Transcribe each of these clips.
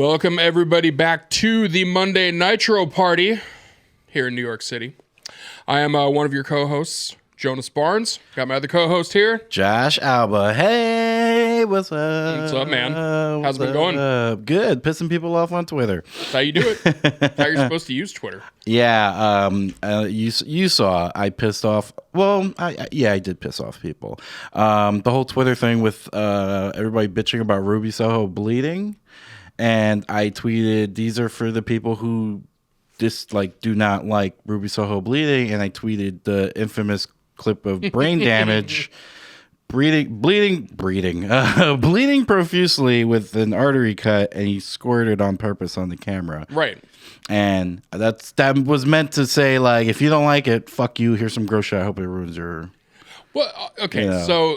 Welcome, everybody, back to the Monday Nitro Party here in New York City. I am one of your co-hosts, Jonas Barnes. Got my other co-host here, Josh Alba. Hey, what's up? What's up, man? How's it been going? Good. Pissing people off on Twitter. That's how you do it. That's how you're supposed to use Twitter. Yeah. You saw I pissed off. Well, I did piss off people. The whole Twitter thing with everybody bitching about Ruby Soho bleeding. And I tweeted, these are for the people who do not like Ruby Soho bleeding. And I tweeted the infamous clip of brain damage, bleeding profusely with an artery cut, and he squirted on purpose on the camera. Right. And that was meant to say, like, if you don't like it, fuck you. Here's some gross shit. I hope it ruins your. Well, okay,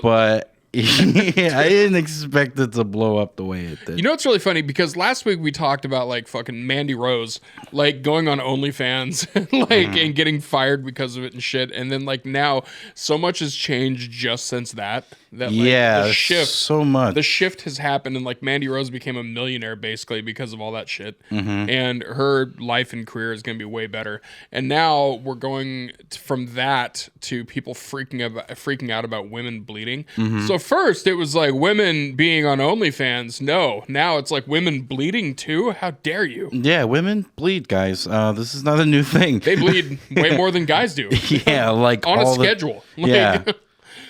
but. Yeah, I didn't expect it to blow up the way it did. You know what's really funny? Because last week we talked about like fucking Mandy Rose, like going on OnlyFans, and getting fired because of it and shit. And then like now, so much has changed just since that like, the shift, so much. The shift has happened, and like Mandy Rose became a millionaire basically because of all that shit. And her life and career is going to be way better. And now we're going from that to people freaking out about women bleeding. So first, it was like women being on OnlyFans. No, now it's like women bleeding too. How dare you? Yeah, women bleed, guys. This is not a new thing. They bleed way more than guys do. Yeah, like on a schedule.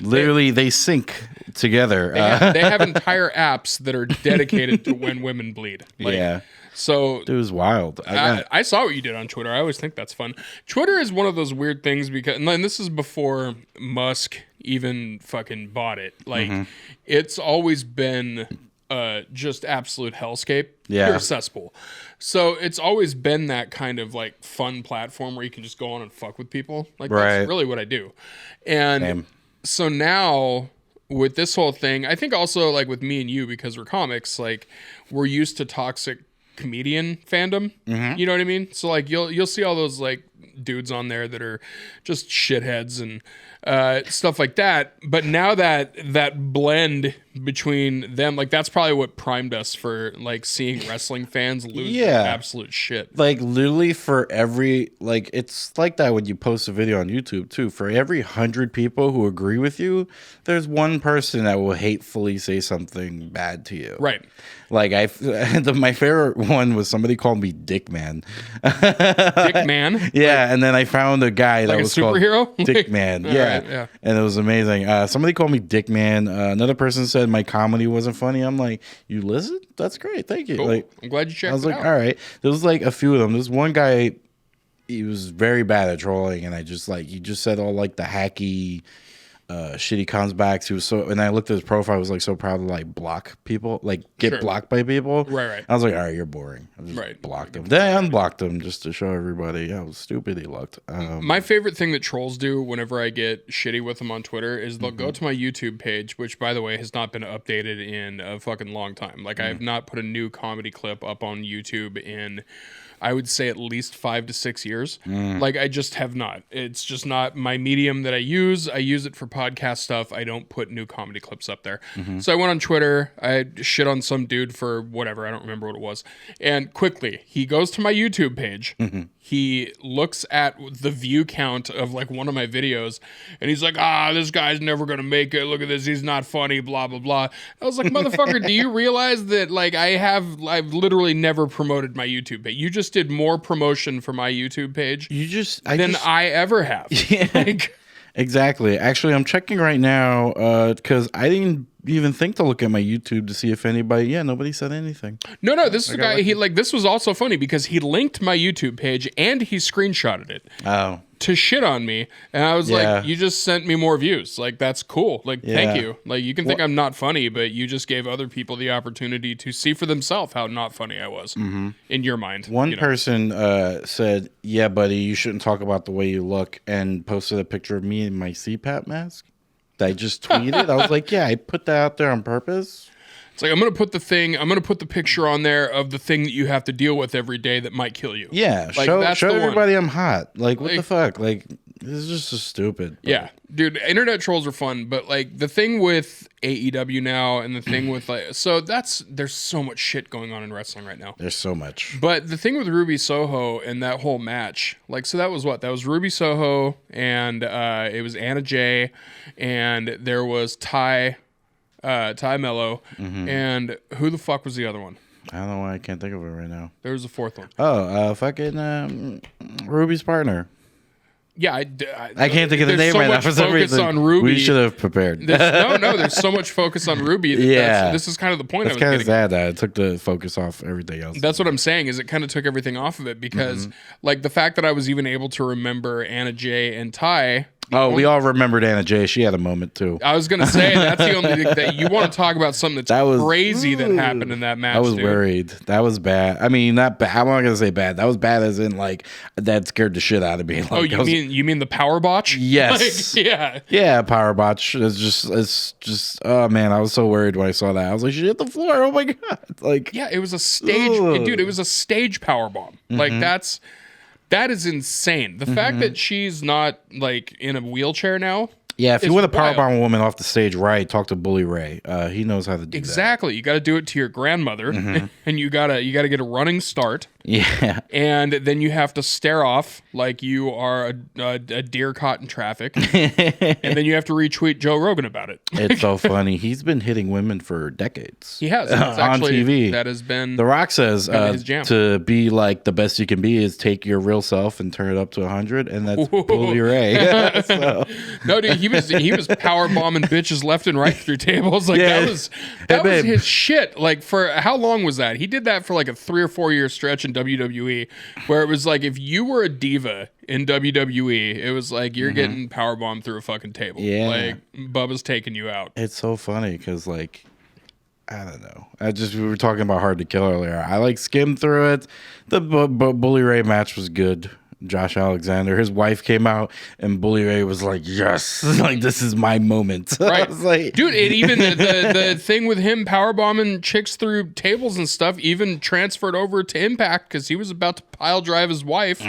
Literally, they sync together. They have entire apps that are dedicated to when women bleed. So it was wild. I saw what you did on Twitter. I always think that's fun. Twitter is one of those weird things because, and this is before Musk even fucking bought it. Like, it's always been just absolute hellscape. Pure cesspool. So it's always been that kind of like fun platform where you can just go on and fuck with people. Like, that's really what I do. And so now with this whole thing, I think also like with me and you, because we're comics, like we're used to toxic comedian fandom. You know what I mean? So like you'll see all those like dudes on there that are just shitheads and stuff like that. But now that blend between them, like that's probably what primed us for like seeing wrestling fans lose their absolute shit. Like literally for every, like it's like that when you post a video on YouTube too. For every 100 people who agree with you, there's one person that will hatefully say something bad to you. Right. Like my favorite one was somebody called me Dick Man. Dick Man? Yeah, and then I found a guy that like was a superhero? called Dick Man. Yeah, and it was amazing. Somebody called me Dick Man. Another person said my comedy wasn't funny. I'm like, you listen? That's great. Thank you. Cool. Like, I'm glad you checked it out. I was like, all right. There was like a few of them. There's one guy, he was very bad at trolling, and I just like, he just said all like the hacky shitty comebacks. He was so, and I looked at his profile. I was like so proud to like block people, like get blocked by people. Right. I was like, all right, you're boring. I just blocked him. Then I unblocked him just to show everybody how stupid he looked. My favorite thing that trolls do whenever I get shitty with them on Twitter is they'll go to my YouTube page, which by the way has not been updated in a fucking long time. Like I have not put a new comedy clip up on YouTube in, I would say, at least 5 to 6 years. Like I just have not. It's just not my medium that I use. I use it for podcast stuff. I don't put new comedy clips up there. So I went on Twitter. I shit on some dude for whatever. I don't remember what it was. And quickly, he goes to my YouTube page. He looks at the view count of like one of my videos, and he's like, this guy's never going to make it. Look at this. He's not funny, blah, blah, blah. I was like, motherfucker, do you realize that like I've literally never promoted my YouTube page? You just did more promotion for my YouTube page than I ever have. Yeah. Like, exactly. Actually, I'm checking right now because I didn't even think to look at my YouTube to see if anybody. Nobody said anything. No. This is a guy. This was also funny because he linked my YouTube page and he screenshotted it. Oh. To shit on me, and I was like, you just sent me more views. Like, that's cool. Like, thank you. Like, you can think I'm not funny, but you just gave other people the opportunity to see for themselves how not funny I was in your mind. One person said, yeah, buddy, you shouldn't talk about the way you look, and posted a picture of me in my CPAP mask that I just tweeted. I was like, yeah, I put that out there on purpose. It's like, I'm going to put the picture on there of the thing that you have to deal with every day that might kill you. Yeah. Like, show everybody I'm hot. Like, what the fuck? Like, It's just so stupid. Yeah, dude, internet trolls are fun, but like the thing with AEW now and the thing with there's so much shit going on in wrestling right now. There's so much. But the thing with Ruby Soho and that whole match, like, so that was what? That was Ruby Soho and it was Anna Jay and there was Ty Mello, and who the fuck was the other one? I don't know why I can't think of it right now. There was a fourth one. Oh, fucking Ruby's partner. Yeah, I can't think of the name right now for some reason. On Ruby. We should have prepared. There's so much focus on Ruby. Yeah. This is kind of the point. It's kind of sad that it took the focus off everything else. That's what I'm saying, is it kind of took everything off of it because, like, the fact that I was even able to remember Anna Jay and Ty. Oh, we all remembered Anna Jay. She had a moment, too. I was going to say, that's the only thing that you want to talk about something that's crazy that happened in that match. I was worried. That was bad. I mean, not bad. I'm not going to say bad. That was bad as in, like, that scared the shit out of me. Like, you mean the power botch? Yes. Like, yeah. Yeah, power botch. It's just, oh, man, I was so worried when I saw that. I was like, she hit the floor. Oh, my God. Like, yeah, it was a stage. Dude, it was a stage power bomb. Like, that is insane. The fact that she's not, like, in a wheelchair now. Yeah, if you want to powerbomb a woman off the stage, right, talk to Bully Ray. He knows how to do that. Exactly. You got to do it to your grandmother, and you gotta get a running start. Yeah. And then you have to stare off like you are a deer caught in traffic. And then you have to retweet Joe Rogan about it. It's so funny. He's been hitting women for decades. He has. On TV. That has been... The Rock says his jam. to be like the best you can be is take your real self and turn it up to 100, and that's Bully Ray. So. No, dude, he was power bombing bitches left and right through tables. Like that was his shit. Like for how long was that? He did that for like a 3 or 4 year stretch in WWE, where it was like if you were a diva in WWE, it was like you're getting power bombed through a fucking table. Yeah, like Bubba's taking you out. It's so funny because like. I don't know. We were talking about Hard to Kill earlier. I like skimmed through it. The Bully Ray match was good. Josh Alexander, his wife came out, and Bully Ray was like, "Yes, like this is my moment." Right, I was like, dude. And even the thing with him powerbombing chicks through tables and stuff even transferred over to Impact because he was about to pile drive his wife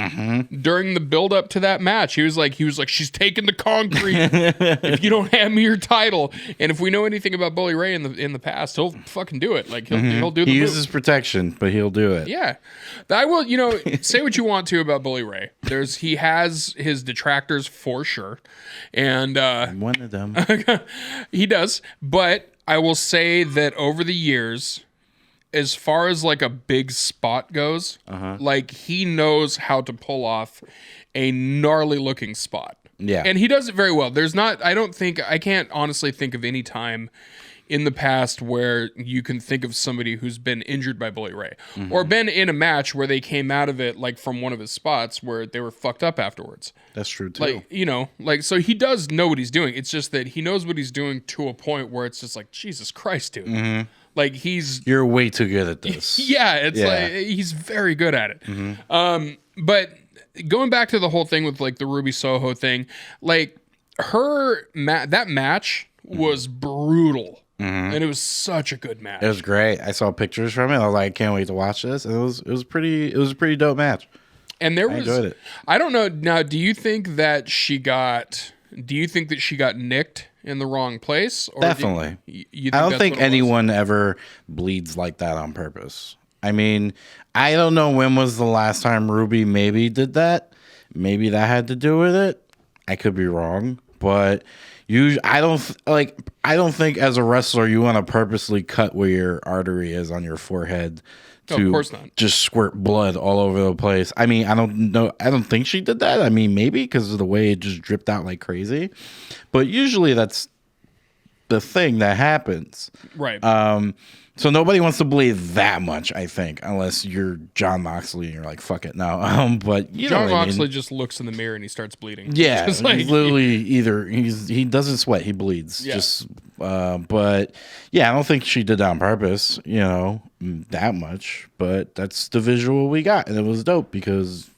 during the build up to that match. He was like, she's taking the concrete if you don't hand me your title. And if we know anything about Bully Ray in the past, he'll fucking do it. Like he'll do. He uses protection, but he'll do it. Yeah, I will. Say what you want to about Bully Ray. He has his detractors for sure, and I'm one of them. he does. But I will say that over the years, as far as like a big spot goes, like he knows how to pull off a gnarly looking spot. Yeah, and he does it very well. I can't honestly think of any time in the past where you can think of somebody who's been injured by Bully Ray or been in a match where they came out of it like from one of his spots where they were fucked up afterwards. That's true too. Like, so he does know what he's doing. It's just that he knows what he's doing to a point where it's just like, Jesus Christ, dude. Like you're way too good at this. Like he's very good at it. But going back to the whole thing with like the Ruby Soho thing, like that match was brutal. And it was such a good match. It was great. I saw pictures from it. I was like, I can't wait to watch this. And it was a pretty dope match. And I enjoyed it. I don't know. Now, do you think that she got nicked in the wrong place? Or definitely. You I don't think anyone ever bleeds like that on purpose. I mean, I don't know when was the last time Ruby maybe did that. Maybe that had to do with it. I could be wrong, but I don't think as a wrestler you want to purposely cut where your artery is on your forehead to of course not. Just squirt blood all over the place. I mean, I don't know. I don't think she did that. I mean, maybe because of the way it just dripped out like crazy, but usually that's the thing that happens. Right. So nobody wants to bleed that much, I think, unless you're John Moxley and you're like, fuck it, no. But John Moxley just looks in the mirror and he starts bleeding. Yeah, he's literally he doesn't sweat, he bleeds. Yeah. But yeah, I don't think she did that on purpose, that much. But that's the visual we got, and it was dope because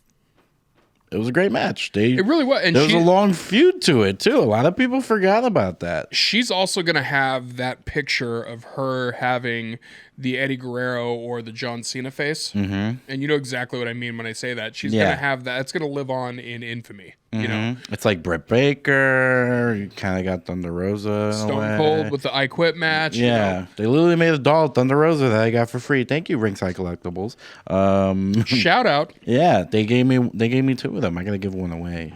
it was a great match. It really was. And there was a long feud to it, too. A lot of people forgot about that. She's also going to have that picture of her having the Eddie Guerrero or the John Cena face. And you know exactly what I mean when I say that. She's going to have that. It's going to live on in infamy. you know. It's like Britt Baker. You kind of got Thunder Rosa. In a Stone way. Cold with the I Quit match. Yeah, you know. they literally made a doll, Thunder Rosa, that I got for free. Thank you, Ringside Collectibles. Shout out. Yeah, they gave me two of them. I gotta give one away.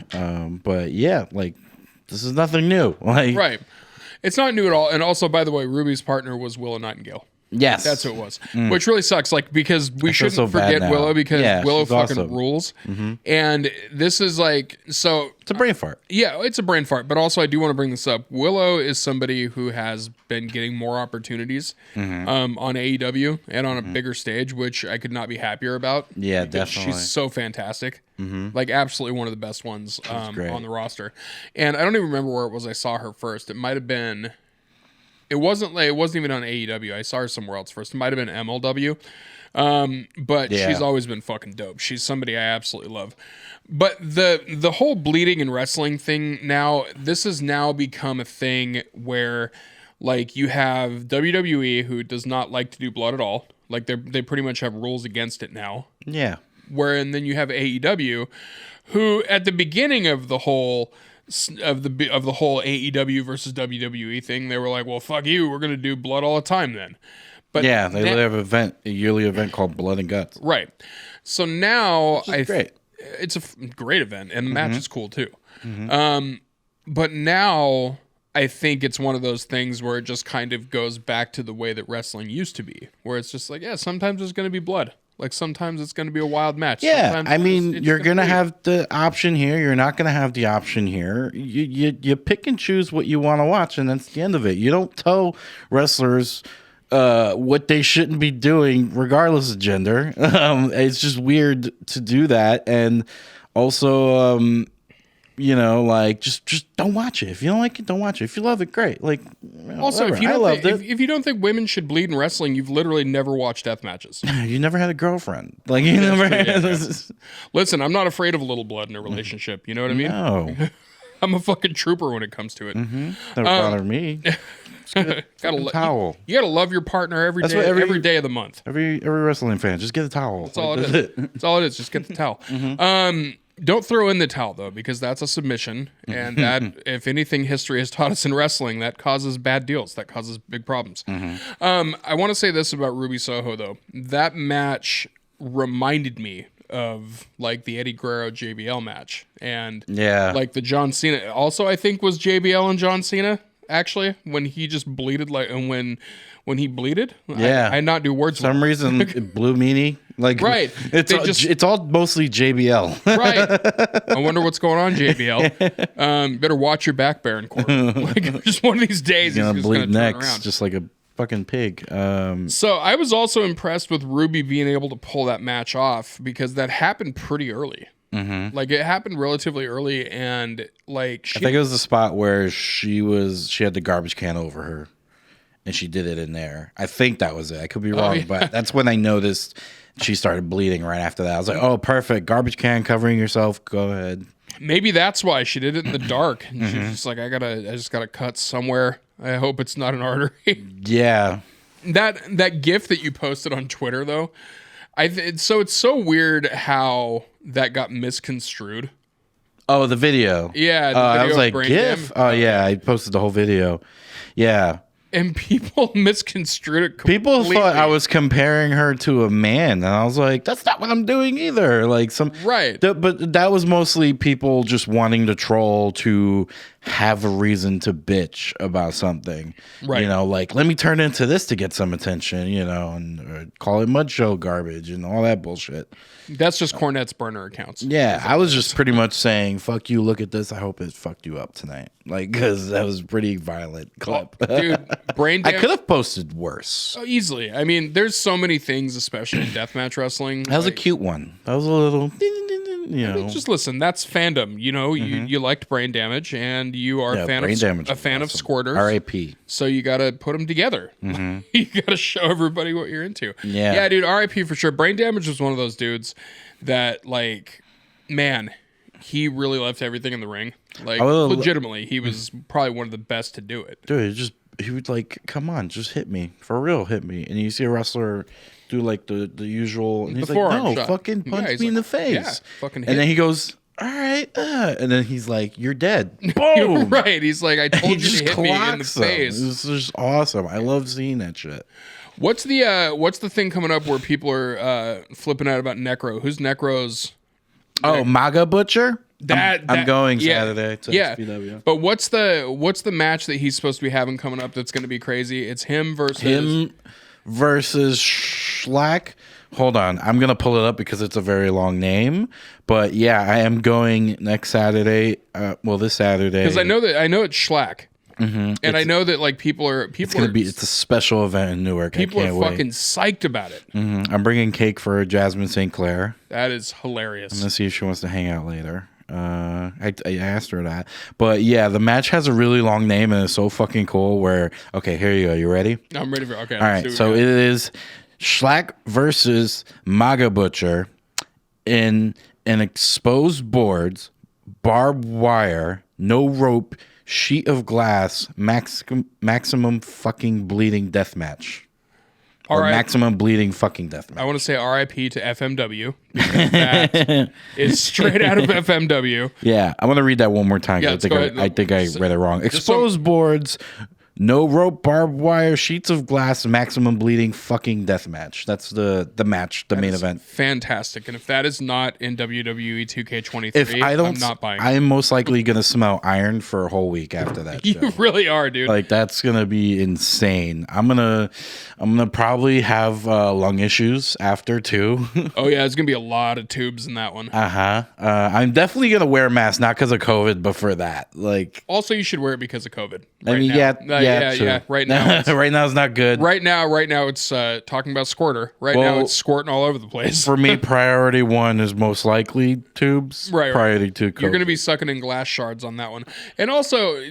But yeah, like this is nothing new. Like Right. It's not new at all. And also, by the way, Ruby's partner was Willow Nightingale. yes, That's who it was, which really sucks. Like, because we feel shouldn't so bad forget now. Willow, because Yeah, Willow she's fucking awesome. rules. And this is like, so it's a brain fart. yeah, it's a brain fart. But also, I do want to bring this up. Willow is somebody who has been getting more opportunities on AEW and on a bigger stage, which I could not be happier about. Yeah, because definitely. She's so fantastic. Like, absolutely one of the best ones great. on the roster. And I don't even remember where it was I saw her first. It might have been... It wasn't even on AEW. I saw her somewhere else first. It might have been MLW. But Yeah. she's always been fucking dope. She's somebody I absolutely love. But the whole bleeding and wrestling thing now, this has now become a thing where, like, you have WWE, who does not like to do blood at all. Like, they pretty much have rules against it now. Yeah, And then you have AEW, who at the beginning of the whole whole AEW versus WWE thing, they were like, well, fuck you, we're gonna do blood all the time then. But yeah, they have a yearly event called Blood and Guts. right. So now Great. it's a great event, and the match is cool too. But now I think it's one of those things where it just kind of goes back to the way that wrestling used to be, where it's just like, yeah, sometimes there's going to be blood. Like, sometimes it's going to be a wild match. Yeah, Sometimes I mean, it's you're gonna bleed. have the option here. You're not gonna have the option here. You pick and choose what you want to watch, and that's the end of it. You don't tell wrestlers what they shouldn't be doing, regardless of gender. It's just weird to do that, and also, like just don't watch it. If you don't like it, don't watch it. If you love it, great. Like, Also, whatever. if you I don't loved think, it. if you don't think women should bleed in wrestling, you've literally never watched death matches. You never had a girlfriend. Like you never. Listen, I'm not afraid of a little blood in a relationship. You know what I mean? No, I'm a fucking trooper when it comes to it. never bothered me. Towel. You gotta love your partner every That's day, what every day of the month. Every wrestling fan, just get a towel. That's all it is. That's all it is. Just get the towel. Don't throw in the towel though, because that's a submission, and that, if anything, history has taught us in wrestling, that causes bad deals. That causes big problems. I want to say this about Ruby Soho though. That match reminded me of like the Eddie Guerrero JBL match, and Yeah. like the John Cena. Also, I think was JBL and John Cena actually when he just bleeded and when he bleeded. Yeah. I not do words. For some reason, it blew meanie. Like, Right. It's all mostly JBL. Right. I wonder what's going on, JBL. Better watch your back, Baron Corbin. Like, just one of these days, He's he's gonna just bleed going to turn next, around. just like a fucking pig. So I was also impressed with Ruby being able to pull that match off, because that happened pretty early. Like, it happened relatively early, and like I think it was the spot where she had the garbage can over her, and she did it in there. I think that was it. I could be wrong, yeah. but that's when I noticed she started bleeding right after that. I was like, oh, perfect. Garbage can covering yourself. Go ahead. maybe that's why she did it in the dark. And she's just like, I just gotta cut somewhere. I hope it's not an artery. Yeah. That GIF that you posted on Twitter though, it's so weird how that got misconstrued. Oh, the video. Yeah, the I video was of like, Brain GIF? Dam. Oh, yeah. I posted the whole video. Yeah. And people misconstrued it completely. People thought I was comparing her to a man, and I was like, "That's not what I'm doing either." Like Right. but that was mostly people just wanting to troll to have a reason to bitch about something. Right. You know, like let me turn into this to get some attention. You know, and call it mud show garbage and all that bullshit. That's just Cornette's burner accounts. Yeah, I was just pretty much saying, "Fuck you! Look at this. I hope it fucked you up tonight." Like, because that was a pretty violent clip. Dude, brain I damage. could have posted worse. Oh, easily. I mean, there's so many things, especially in deathmatch wrestling. That was a cute one. That was a little, you know. Just listen, that's fandom. You know, you liked Brain Damage, and you are Yeah, a fan Brain of Damage a was fan of awesome. squirters. R.I.P. So you got to put them together. You got to show everybody what you're into. Yeah. dude. R.I.P. for sure. Brain Damage was one of those dudes that, like, man, he really left everything in the ring. Like, legitimately, he was probably one of the best to do it. Dude, he would like, come on, just hit me. For real, hit me. And you see a wrestler do like the usual, and he's The like, forearm no, shot. fucking punch he's me in like, the face. yeah, fucking hit and then he goes, all right. And then he's like, you're dead. Boom. Right. He's like, I He told you just to hit me in the clocks him. face. This is just awesome. I love seeing that shit. What's the thing coming up where people are flipping out about Necro? Who's Necro's? Oh, MAGA Butcher? I'm going yeah, Saturday to yeah. SPW. But what's the match that he's supposed to be having coming up that's going to be crazy? It's him versus Schlack. Hold on, I'm gonna pull it up because it's a very long name. But yeah, I am going next Saturday. This Saturday because I know it's Schlack, and I know that like people are. It's a special event in Newark. People I are can't fucking psyched about it. I'm bringing cake for Jasmine St. Clair. That is hilarious. I'm gonna see if she wants to hang out later. I asked her that, but yeah, the match has a really long name and it's so fucking cool. Okay, here you go. You ready? I'm ready for. Okay, all right. So it is Schlack versus MAGA Butcher in an exposed boards, barbed wire, no rope, sheet of glass, maximum fucking bleeding death match. Or maximum bleeding fucking death match. I want to say RIP to FMW. That is straight out of FMW. Yeah, I want to read that one more time. Yeah, I think I read it wrong. Exposed boards, no rope, barbed wire, sheets of glass, maximum bleeding fucking death match. That's the match, the main event. Fantastic. And if that is not in WWE 2K23, I'm not buying it. I am most likely going to smell iron for a whole week after that. You really are, dude. Like, that's going to be insane. I'm gonna probably have lung issues after too. Oh yeah, there's gonna be a lot of tubes in that one. I'm definitely gonna wear a mask, not because of COVID, but for that. Like, also you should wear it because of COVID. Yeah. Right now, right now it's not good. Right now it's talking about squirter. Now it's squirting all over the place. For me, priority one is most likely tubes. Right. Priority two, COVID. You're gonna be sucking in glass shards on that one. And also,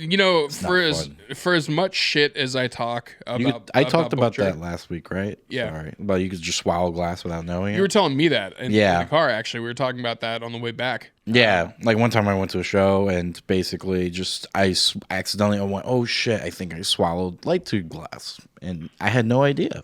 for as much shit as I talk about, I talked about that last week, right? Yeah. Sorry. But you could just swallow glass without knowing it. You were telling me that in the car, actually. We were talking about that on the way back. Yeah. Like one time I went to a show and basically I accidentally went, oh shit, I think I swallowed light tube glass. And I had no idea.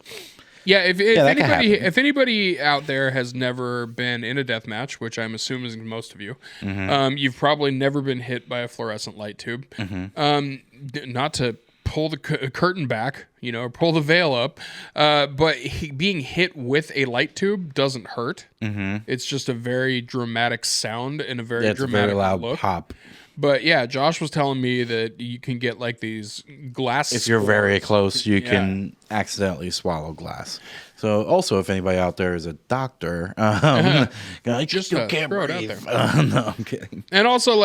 Yeah, if anybody out there has never been in a death match, which I'm assuming is most of you, you've probably never been hit by a fluorescent light tube. Not to pull the curtain back, pull the veil up, but being hit with a light tube doesn't hurt. It's just a very dramatic sound and a very dramatic loud look. pop. But yeah, Josh was telling me that you can get like these glass. If you're very close, you can accidentally swallow glass. So also, if anybody out there is a doctor, just can't throw breathe. it out there. No, I'm kidding. And also,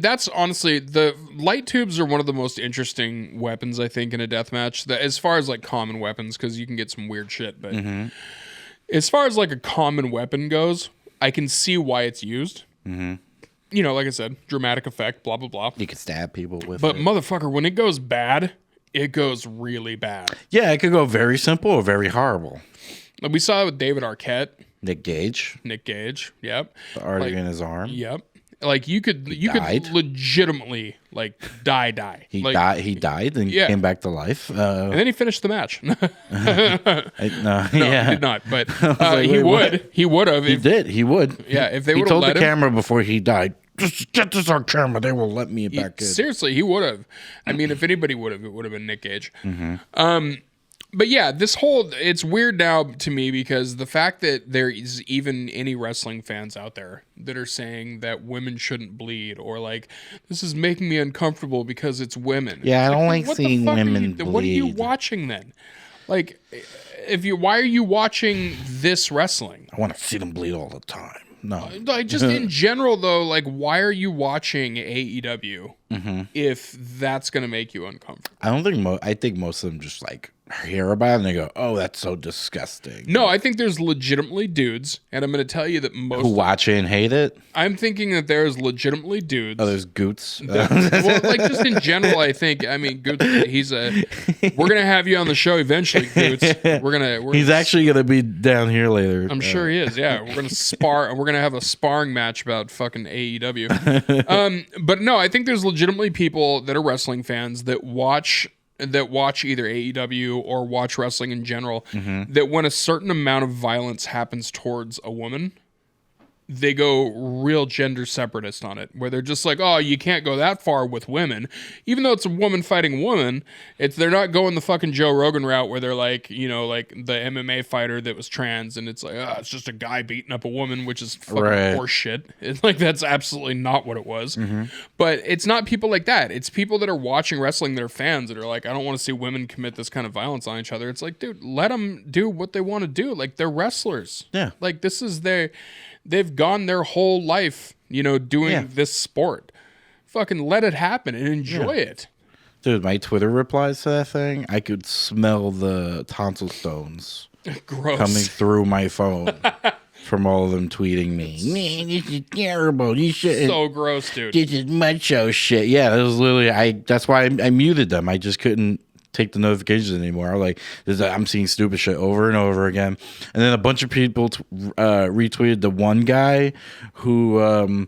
that's honestly, the light tubes are one of the most interesting weapons, I think, in a death match. As far as common weapons, because you can get some weird shit. But as far as a common weapon goes, I can see why it's used. Like I said, dramatic effect, blah, blah, blah. You can stab people with it. But motherfucker, when it goes bad, it goes really bad. Yeah, it could go very simple or very horrible. We saw it with David Arquette. Nick Gage, yep. The artery in his arm. Yep. You could legitimately die. He died and came back to life. And then he finished the match. No, he did not. But he would have. He would. Yeah, if they would have told let the camera before he died, just get this on camera. They will let me back in. Seriously, he would have. I mean, if anybody would have, it would have been Nick Gage. But yeah, it's weird now to me because the fact that there is even any wrestling fans out there that are saying that women shouldn't bleed or this is making me uncomfortable because it's women. Yeah, I don't like seeing women bleed. What are you watching then? Why are you watching this wrestling? I want to see them bleed all the time. No. Just in general, though, why are you watching AEW if that's going to make you uncomfortable? I think most of them just hear about it and they go, oh, that's so disgusting. No, I think there's legitimately dudes, and I'm going to tell you that most who watch it and hate it. I'm thinking that there's legitimately dudes. Oh, there's Goots. Just in general, I think. I mean, Goots. We're gonna have you on the show eventually, Goots. He's actually gonna be down here later. I'm sure he is. Yeah, we're gonna spar. We're gonna have a sparring match about fucking AEW. But no, I think there's legitimately people that are wrestling fans that watch either AEW or watch wrestling in general, that when a certain amount of violence happens towards a woman, they go real gender separatist on it, where they're just like, oh, you can't go that far with women, even though it's a woman fighting a woman. They're not going the fucking Joe Rogan route where they're like, you know, like the MMA fighter that was trans, and it's like, oh, it's just a guy beating up a woman, which is fucking horse shit. It's like, that's absolutely not what it was. But it's not people like that. It's people that are watching wrestling that are fans that are like, I don't want to see women commit this kind of violence on each other. It's like, dude, let them do what they want to do. Like, they're wrestlers. Yeah. Like, this is they've gone their whole life, you know, doing this sport. Fucking let it happen and enjoy it. Dude, my Twitter replies to that thing, I could smell the tonsil stones coming through my phone from all of them tweeting me. Man, this is terrible. You shouldn't. So gross, dude. This is macho shit. Yeah, it was literally, that's why I muted them. I just couldn't take the notifications anymore. Like, I'm seeing stupid shit over and over again. And then a bunch of people retweeted the one guy who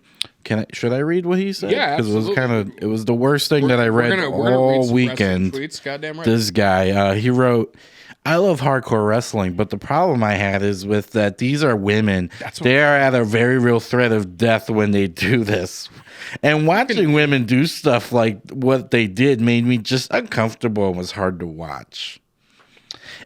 should I read what he said? Yeah, because it was the worst thing that I read all weekend. Tweets, goddamn right. This guy, he wrote, I love hardcore wrestling, but the problem I had is with that these are women. They are at a very real threat of death when they do this. And watching women do stuff like what they did made me just uncomfortable and was hard to watch.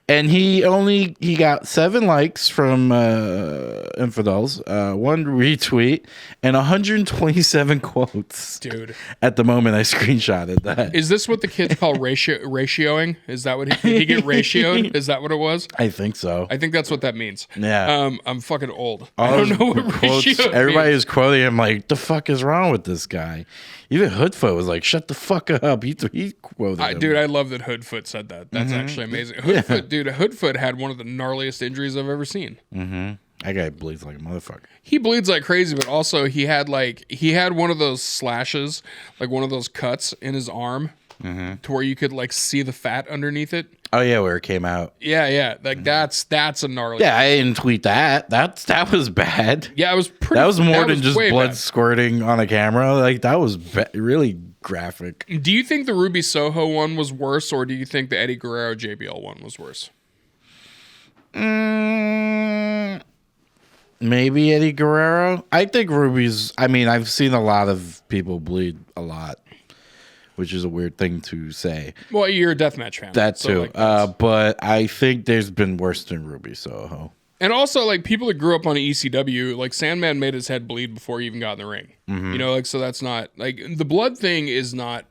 And he got 7 likes from infidels, 1 retweet, and 127 quotes. Dude. At the moment I screenshotted that. Is this what the kids call ratioing? Is that what did he get ratioed? Is that what it was? I think so. I think that's what that means. Yeah. I'm fucking old. All I don't know what quotes, ratio everybody means. is quoting him like, the fuck is wrong with this guy? Even Hoodfoot was like, shut the fuck up. He quoted him. Dude, I love that Hoodfoot said that. That's actually amazing. Hoodfoot, dude, Hoodfoot had one of the gnarliest injuries I've ever seen. That guy bleeds like a motherfucker. He bleeds like crazy, but also he had one of those slashes, like one of those cuts in his arm, to where you could like see the fat underneath it. Oh yeah, where it came out. Yeah, like that's a gnarly. Yeah, I didn't tweet that. That was bad. Yeah, it was pretty. That was more than just blood bad. squirting on a camera. Like that was really graphic. Do you think the Ruby Soho one was worse, or do you think the Eddie Guerrero JBL one was worse? Maybe Eddie Guerrero. I think Ruby's. I mean, I've seen a lot of people bleed a lot, which is a weird thing to say. Well, you're a deathmatch fan. That so, too. like, but I think there's been worse than Ruby Soho. And also, like, people that grew up on ECW, like, Sandman made his head bleed before he even got in the ring. You know, like, so that's not, like, the blood thing is not,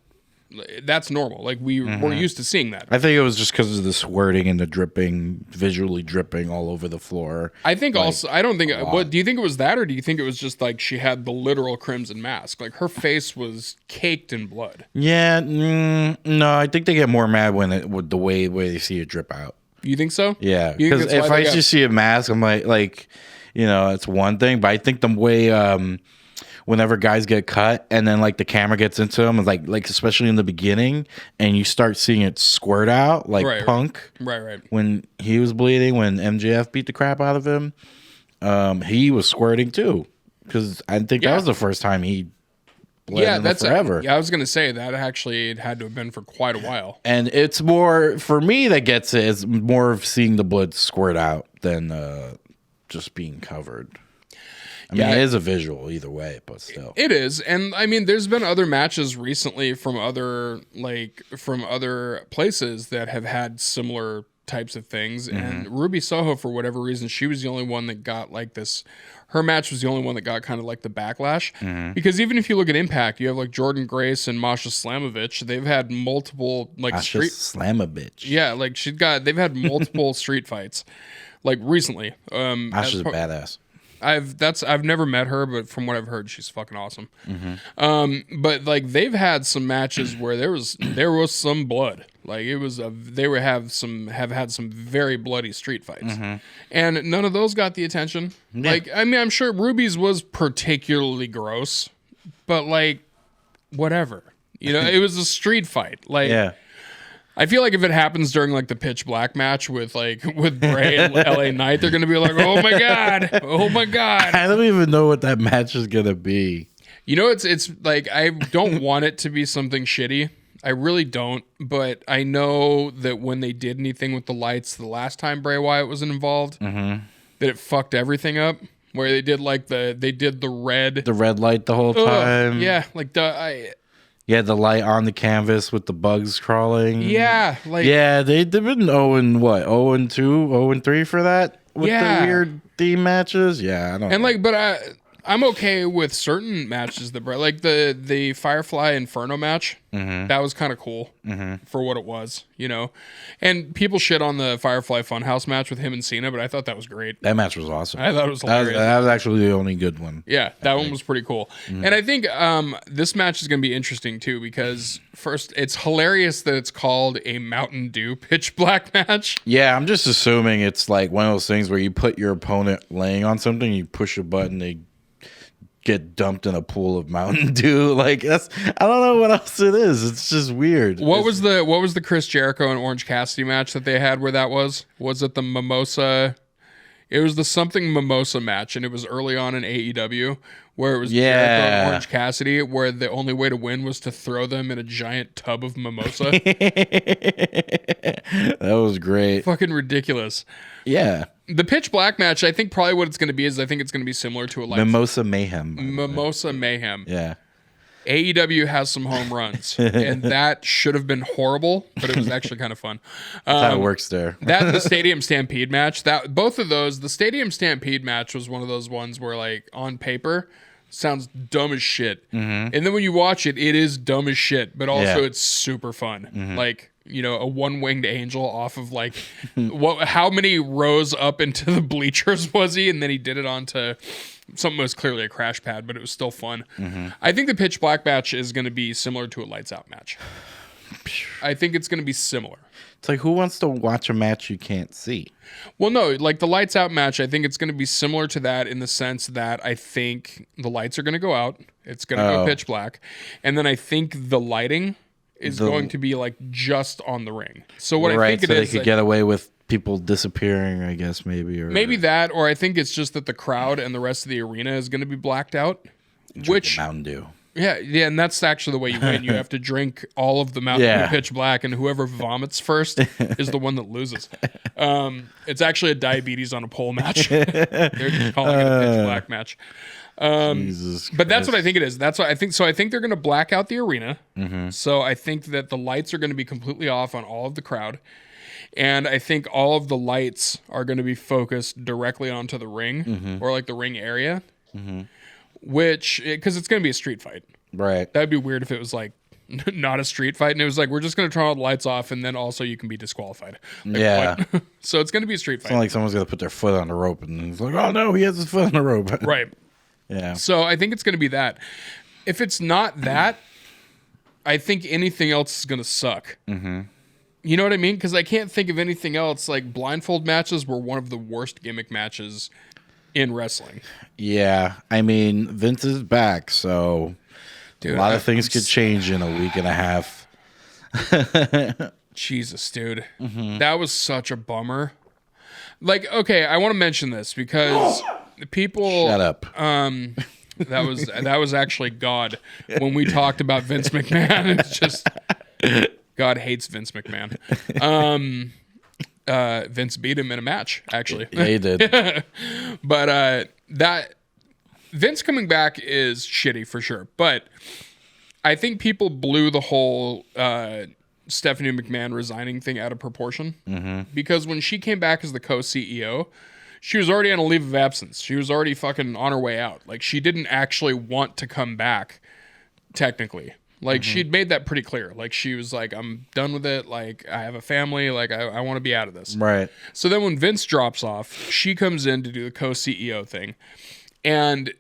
that's normal. Like, we're used to seeing that. I think it was just because of the squirting and the dripping, visually dripping all over the floor. I think also, I don't think, what, do you think it was that, or do you think it was just, like, she had the literal crimson mask? Like, her face was caked in blood. Yeah, no, I think they get more mad with the way they see it drip out. You think so? Yeah, because if I just see a mask, I'm like, you know, it's one thing. But I think the way whenever guys get cut and then like the camera gets into them, like especially in the beginning, and you start seeing it squirt out, like Punk, right, when he was bleeding, when MJF beat the crap out of him, he was squirting too. Because I think that was the first time he. That's forever. I was gonna say that actually it had to have been for quite a while. And it's more for me that gets it. It's more of seeing the blood squirt out than just being covered. I mean, it is a visual either way, but still, it is. And I mean, there's been other matches recently from other places that have had similar types of things. And Ruby Soho, for whatever reason, she was the only one that got like this. Her match was the only one that got kind of like the backlash. Because even if you look at Impact, you have like Jordan Grace and Masha Slamovich. They've had multiple like Masha Slamovich. Yeah, like they've had multiple street fights like recently. Masha's badass. I've never met her, but from what I've heard, she's fucking awesome. But like they've had some matches where there was some blood. Like it was have had some very bloody street fights, and none of those got the attention. Yeah. Like I mean, I'm sure Ruby's was particularly gross, but like whatever, you know, it was a street fight. Like yeah. I feel like if it happens during like the Pitch Black match with Bray and LA Knight, they're gonna be like, oh my god. I don't even know what that match is gonna be. You know, it's like I don't want it to be something shitty. I really don't, but I know that when they did anything with the lights the last time Bray Wyatt was involved, that it fucked everything up. where they did like the red light the whole time. Yeah, like Yeah, the light on the canvas with the bugs crawling. Yeah, like they've been 0-2, 0-3 for that with the weird theme matches. Yeah, I don't. And like, but I'm okay with certain matches that like the Firefly Inferno match. That was kind of cool for what it was, you know. And people shit on the Firefly Funhouse match with him and Cena, but I thought that was great. That match was awesome. I thought it was hilarious. That was actually the only good one. Yeah, that one was pretty cool. And I think this match is going to be interesting too because first, it's hilarious that it's called a Mountain Dew pitch black match. Yeah, I'm just assuming it's like one of those things where you put your opponent laying on something, you push a button, they get dumped in a pool of Mountain Dew. Like I don't know what else it is. It's just weird. What was the Chris Jericho and Orange Cassidy match that they had where that was? Was it the Mimosa? It was the something Mimosa match, and it was early on in AEW where it was Jericho and Orange Cassidy, where the only way to win was to throw them in a giant tub of mimosa. That was great. Fucking ridiculous. Yeah. The pitch black match, I think probably what it's going to be is I think it's going to be similar to a Mimosa Mayhem. Mimosa Mayhem. Yeah. AEW has some home runs, and that should have been horrible, but it was actually kind of fun. That's how it works there. That the Stadium Stampede match, both of those, the Stadium Stampede match was one of those ones where, like, on paper, sounds dumb as shit, and then when you watch it, it is dumb as shit, but also it's super fun. Like, you know, a one-winged angel off of like, how many rows up into the bleachers was he? And then he did it onto something that was clearly a crash pad, but it was still fun. I think the pitch black match is going to be similar to a lights out match. I think it's going to be similar. It's like, who wants to watch a match you can't see? Well, no, like the lights out match, I think it's going to be similar to that in the sense that I think the lights are going to go out. It's going to go pitch black. And then I think the lighting is going to be like just on the ring. So what I think it is, they could get away with people disappearing, I guess, maybe that, or I think it's just that the crowd and the rest of the arena is going to be blacked out. Which Mountain Dew. Yeah, and that's actually the way you win. You have to drink all of the Mountain Dew pitch black, and whoever vomits first is the one that loses. It's actually a diabetes on a pole match. They're just calling it a pitch black match. But that's what I think it is. That's what I think. So I think they're going to black out the arena. So I think that the lights are going to be completely off on all of the crowd. And I think all of the lights are going to be focused directly onto the ring or like the ring area, which, because it's going to be a street fight. Right. That'd be weird if it was like not a street fight and it was like, we're just going to turn all the lights off and then also you can be disqualified. Like, so it's going to be a street fight. It's not like someone's going to put their foot on the rope and it's like, oh no, he has his foot on the rope. Right. Yeah. So I think it's going to be that. If it's not that, I think anything else is going to suck. You know what I mean? Because I can't think of anything else. Like blindfold matches were one of the worst gimmick matches in wrestling. Yeah. I mean, Vince is back, so dude, a lot of things could change in a week and a half. Jesus, dude. That was such a bummer. Like, okay, I want to mention this because people... Shut up. That was actually God when we talked about Vince McMahon. It's just... God hates Vince McMahon. Vince beat him in a match, actually. Yeah, he did. But that Vince coming back is shitty for sure. But I think people blew the whole Stephanie McMahon resigning thing out of proportion. Because when she came back as the co-CEO, she was already on a leave of absence. She was already fucking on her way out. Like, she didn't actually want to come back, technically. Like, she'd made that pretty clear. Like, she was like, I'm done with it. Like, I have a family. Like, I want to be out of this. Right. So then when Vince drops off, she comes in to do the co-CEO thing. And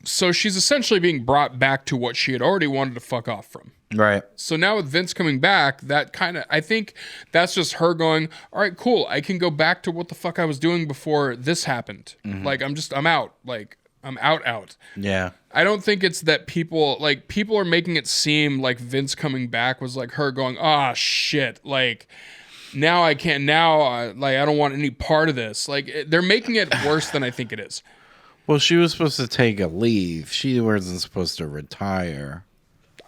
so she's essentially being brought back to what she had already wanted to fuck off from. Right. So now with Vince coming back, that kind of, I think that's just her going, all right, cool. I can go back to what the fuck I was doing before this happened. Like, I'm out. Like, I'm out. Yeah. I don't think it's that people are making it seem like Vince coming back was like her going, ah, shit. Like, now I can't, like, I don't want any part of this. Like, they're making it worse than I think it is. Well, she was supposed to take a leave. She wasn't supposed to retire.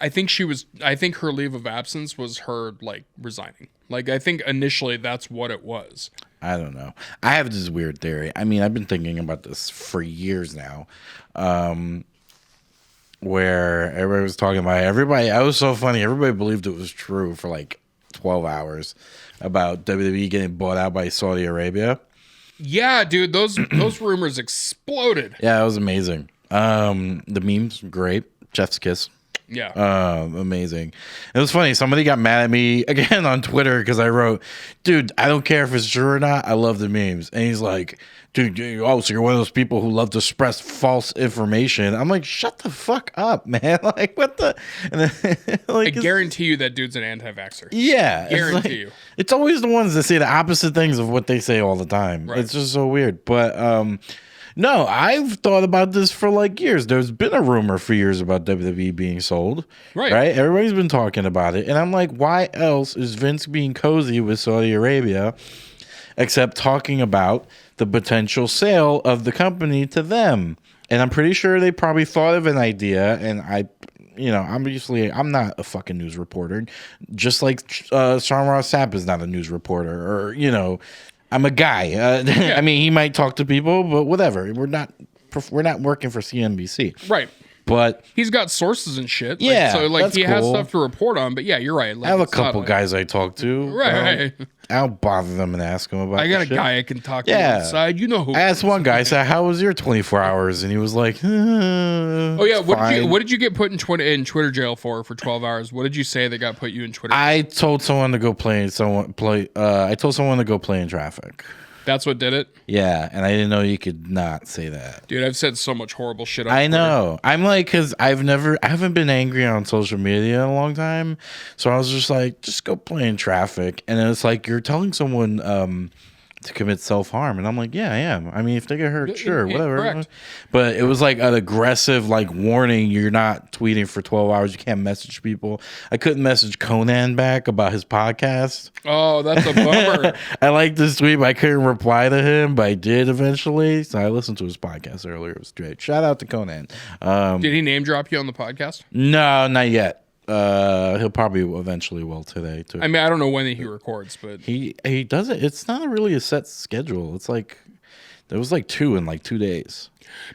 I think her leave of absence was her, like, resigning. Like, I think initially that's what it was. I don't know. I have this weird theory. I mean, I've been thinking about this for years now. Where everybody was talking about it. Everybody, I was so funny. Everybody believed it was true for like 12 hours about WWE getting bought out by Saudi Arabia. Yeah, dude, those rumors exploded. Yeah, it was amazing. The memes, great. Chef's kiss. Yeah. Amazing. It was funny. Somebody got mad at me again on Twitter because I wrote, dude, I don't care if it's true or not. I love the memes. And he's like, dude, oh, so you're one of those people who love to spread false information. I'm like, shut the fuck up, man. Like, what the? And then, like, I guarantee you that dude's an anti-vaxxer. Yeah. Guarantee you. It's always the ones that say the opposite things of what they say all the time. Right. It's just so weird. But, no, I've thought about this for like years. There's been a rumor for years about WWE being sold. Right. Everybody's been talking about it. And I'm like, why else is Vince being cozy with Saudi Arabia except talking about the potential sale of the company to them? And I'm pretty sure they probably thought of an idea. And I'm not a fucking news reporter. Just like Sean Ross Sapp is not a news reporter, or, I'm a guy. I mean, he might talk to people, but whatever. We're not working for CNBC, right? But he's got sources and shit. Yeah, so that's he has cool. stuff to report on. But yeah, you're right. Like, I have a couple guys I talk to. Right. I'll bother them and ask them about. I got a shit. guy I can talk to on the side. You know who? I asked one guy. I said, "How was your 24 hours?" And he was like, "Oh yeah, what did you get put in Twitter jail for 12 hours? What did you say that got put you in Twitter?" I told someone to go play. I told someone to go play in traffic. That's what did it? Yeah, and I didn't know you could not say that. Dude, I've said so much horrible shit on I Twitter. know. I'm like, because I haven't been angry on social media in a long time. So I was just like, just go play in traffic. And then it's like, you're telling someone to commit self-harm. And I'm like, yeah, I am. I mean, if they get hurt, sure, whatever. Correct. But it was like an aggressive, like, warning. You're not tweeting for 12 hours. You can't message people. I couldn't message Conan back about his podcast. Oh, that's a bummer. I liked this tweet, but I couldn't reply to him, but I did eventually. So I listened to his podcast earlier. It was great. Shout out to Conan. Did he name drop you on the podcast? No, not yet. He'll probably eventually will today too. I mean, I don't know when he records, but he does it. It's not really a set schedule. It's like there was like 2 in like 2 days.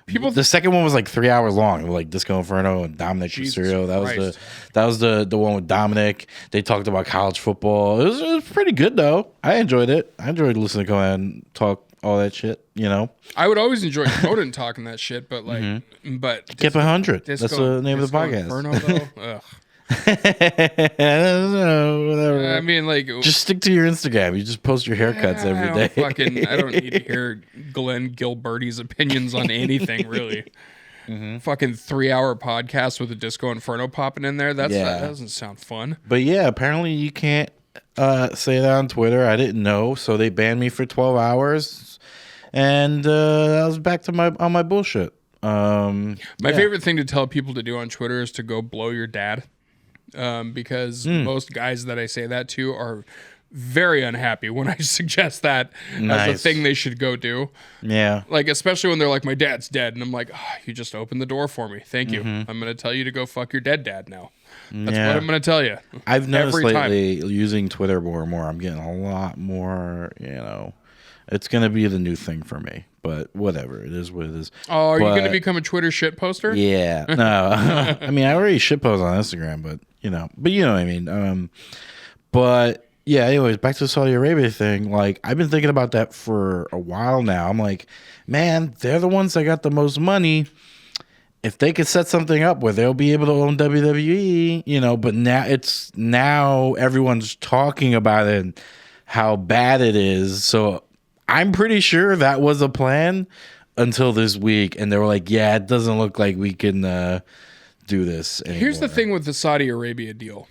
The second one was like 3 hours long, like Disco Inferno and Dominic Mysterio. That was the one with Dominic. They talked about college football. It was pretty good though. I enjoyed it. I enjoyed listening to Conan talk all that shit. I would always enjoy Conan talking that shit, but like, but Skip 100. That's the name of the podcast. Inferno, though? Ugh. I don't know, whatever. I mean, like, just stick to your Instagram. You just post your haircuts every day. I don't need to hear Glenn Gilbert's opinions on anything, really. Fucking 3-hour podcast with a Disco Inferno popping in there. That doesn't sound fun. But yeah, apparently you can't say that on Twitter. I didn't know, so they banned me for 12 hours, and I was back to my bullshit. My favorite thing to tell people to do on Twitter is to go blow your dad. Because most guys that I say that to are very unhappy when I suggest that as a thing they should go do. Yeah. Like, especially when they're like, my dad's dead. And I'm like, you just opened the door for me. Thank you. I'm going to tell you to go fuck your dead dad now. That's what I'm going to tell you. I've noticed lately using Twitter more and more. I'm getting a lot more, it's going to be the new thing for me. But whatever, it is what it is. Oh, are you going to become a Twitter shit poster? Yeah. No. I mean, I already shit post on Instagram, but you know what I mean. But yeah, anyways, back to the Saudi Arabia thing. Like, I've been thinking about that for a while now. I'm like, man, they're the ones that got the most money. If they could set something up where they'll be able to own WWE, but now everyone's talking about it and how bad it is. So I'm pretty sure that was a plan until this week, and they were like, yeah, it doesn't look like we can do this anymore. Here's the thing with the Saudi Arabia deal.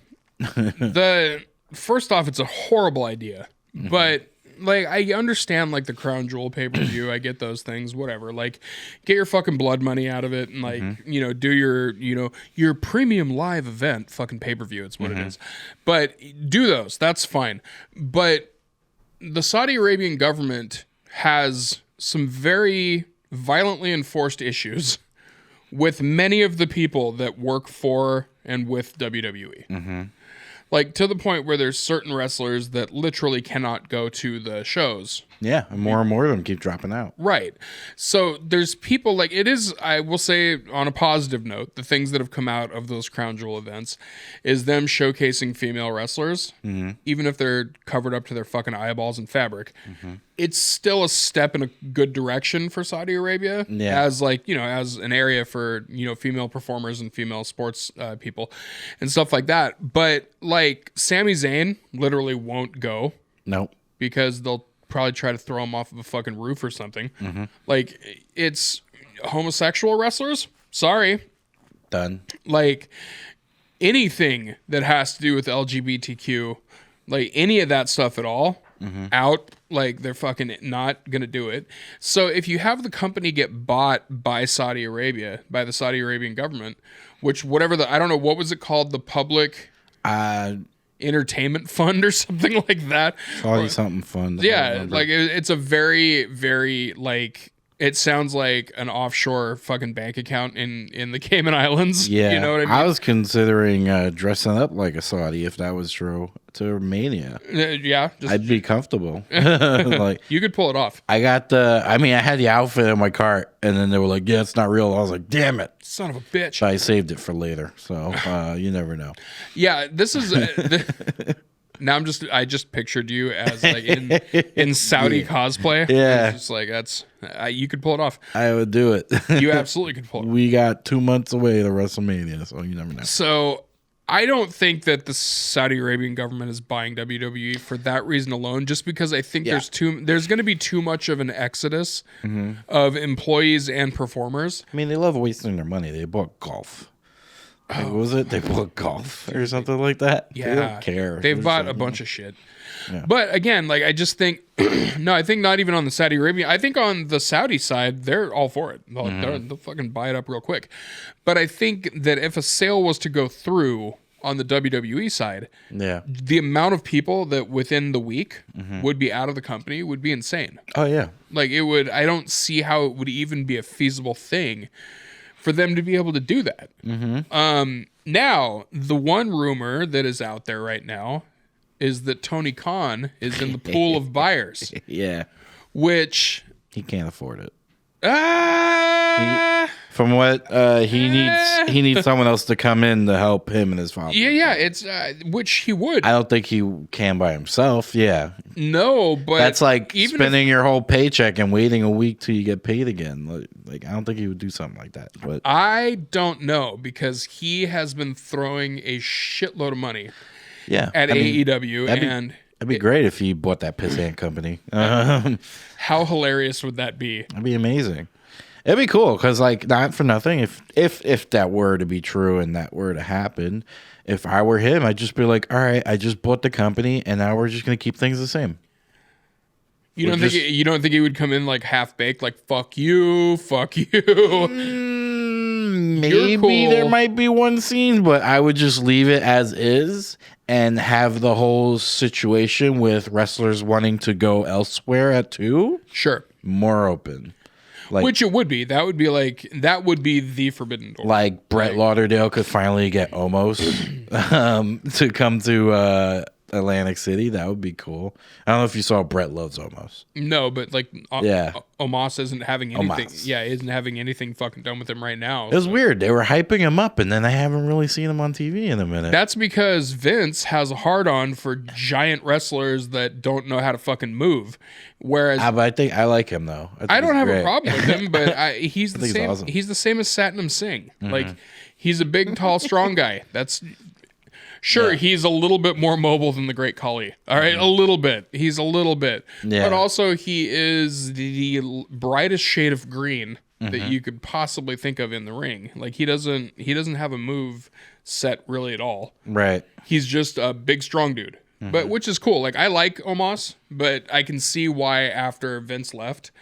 First off, it's a horrible idea, but like, I understand like the Crown Jewel pay-per-view. I get those things, whatever. Like, get your fucking blood money out of it and like, do your premium live event fucking pay-per-view. It's what it is. But do those. That's fine. But the Saudi Arabian government has some very violently enforced issues with many of the people that work for and with WWE. Like, to the point where there's certain wrestlers that literally cannot go to the shows Yeah, and more of them keep dropping out. Right. So there's people like it is, I will say on a positive note, the things that have come out of those Crown Jewel events is them showcasing female wrestlers, even if they're covered up to their fucking eyeballs in fabric. It's still a step in a good direction for Saudi Arabia as like, as an area for, female performers and female sports people and stuff like that. But like Sami Zayn literally won't go. Nope. Because they'll probably try to throw him off of a fucking roof or something. Like, it's homosexual wrestlers. Sorry. Done. Like, anything that has to do with LGBTQ, like any of that stuff at all, out. Like, they're fucking not going to do it. So if you have the company get bought by Saudi Arabia, by the Saudi Arabian government, which I don't know, what was it called? The public... entertainment fund or something like that. Probably something fun. Yeah, like it's a very, very like it sounds like an offshore fucking bank account in the Cayman Islands. Yeah, you know what I mean. I was considering dressing up like a Saudi if that was true to Mania. Yeah, I'd be comfortable. Like you could pull it off. I had the outfit in my cart, and then they were like, "Yeah, it's not real." I was like, "Damn it, son of a bitch!" But I saved it for later, so you never know. Yeah, this is. Now I just pictured you as like in Saudi cosplay. Yeah, it's just like that's you could pull it off. I would do it. You absolutely could pull it off. We got 2 months away to WrestleMania, so you never know. So I don't think that the Saudi Arabian government is buying WWE for that reason alone. Just because I think there's going to be too much of an exodus of employees and performers. I mean, they love wasting their money. They bought golf. Like, what was it? They bought golf or something like that? Yeah. They don't care. They've bought a bunch of shit. Yeah. But again, like I just think, no, I think not even on the Saudi Arabian. I think on the Saudi side, they're all for it. They'll fucking buy it up real quick. But I think that if a sale was to go through on the WWE side, the amount of people that within the week would be out of the company would be insane. Oh, yeah. Like it would, I don't see how it would even be a feasible thing for them to be able to do that. Now, the one rumor that is out there right now is that Tony Khan is in the pool of buyers. Yeah. Which... he can't afford it. From what he needs someone else to come in to help him and his father. Yeah, it's which he would. I don't think he can by himself. Yeah, no, but that's like spending your whole paycheck and waiting a week till you get paid again. Like I don't think he would do something like that. But I don't know because he has been throwing a shitload of money. Yeah, at AEW That'd be great if he bought that pissant company. How hilarious would that be? That'd be amazing. It'd be cool because, like, not for nothing, if that were to be true and that were to happen, if I were him, I'd just be like, all right, I just bought the company and now we're just gonna keep things the same. You don't think he would come in like half baked, like fuck you. Maybe cool. There might be one scene, but I would just leave it as is and have the whole situation with wrestlers wanting to go elsewhere at 2. Sure. More open. Like, which it would be. That would be the forbidden door. Like Brett Lauderdale could finally get Omos to come to Atlantic City. That would be cool. I don't know if you saw Brett loves Omos. No, but like Omos isn't having anything. Yeah, isn't having anything fucking done with him right now. It was weird. They were hyping him up, and then I haven't really seen him on TV in a minute. That's because Vince has a hard-on for giant wrestlers that don't know how to fucking move. Whereas, but I think I like him though. I don't have a problem with him, but he's the same. Awesome. He's the same as Satnam Singh. Like he's a big, tall, strong guy. That's. Sure, he's a little bit more mobile than the Great Khali. All right, a little bit. He's a little bit. Yeah. But also, he is the brightest shade of green that you could possibly think of in the ring. Like, he doesn't have a move set really at all. Right. He's just a big, strong dude. But which is cool. Like, I like Omos, but I can see why after Vince left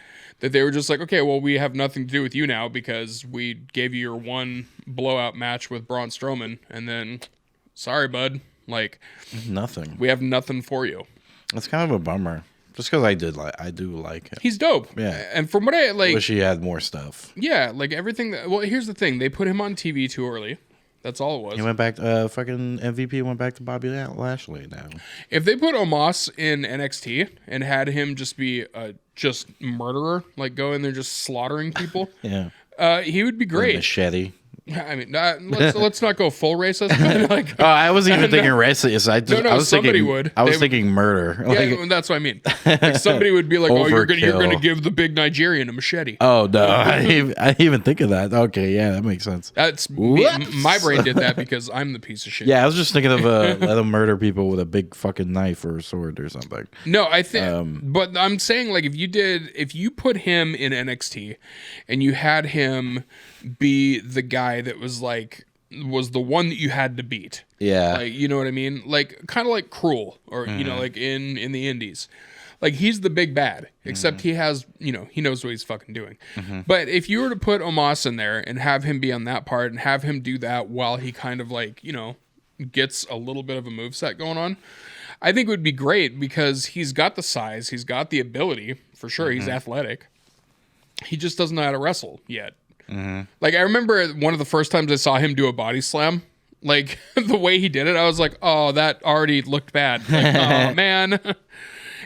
that they were just like, okay, well, we have nothing to do with you now because we gave you your one blowout match with Braun Strowman, and then... sorry, bud. Like nothing. We have nothing for you. That's kind of a bummer. Just because I do like him. He's dope. Yeah. And from what I wish he had more stuff. Yeah, like everything. Well, here's the thing. They put him on TV too early. That's all it was. He went back. Fucking MVP went back to Bobby Lashley now. If they put Omos in NXT and had him just be a just murderer, like go in there just slaughtering people, Yeah. He would be great. Machete. I mean, let's not go full racist. But like, Oh, I wasn't even thinking racist. I was somebody thinking, would. I was thinking murder. Yeah, that's what I mean. Like somebody would be like, "Oh, you're Overkill. gonna give the big Nigerian a machete." Oh no, I didn't even think of that. Okay, yeah, that makes sense. That's me, my brain did that because I'm the piece of shit. Yeah, I was just thinking of let them murder people with a big fucking knife or a sword or something. No, I think, but I'm saying like if you put him in NXT and you had him be the guy that was the one that you had to beat. Yeah. Like, you know what I mean? Like kind of like Cruel or you know like in the indies. Like he's the big bad, except he has, he knows what he's fucking doing. But if you were to put Omos in there and have him be on that part and have him do that while he kind of like, gets a little bit of a moveset going on, I think it would be great because he's got the size, he's got the ability, for sure, he's athletic. He just doesn't know how to wrestle yet. Like I remember one of the first times I saw him do a body slam, like the way he did it, I was like, oh, that already looked bad. Like, oh man.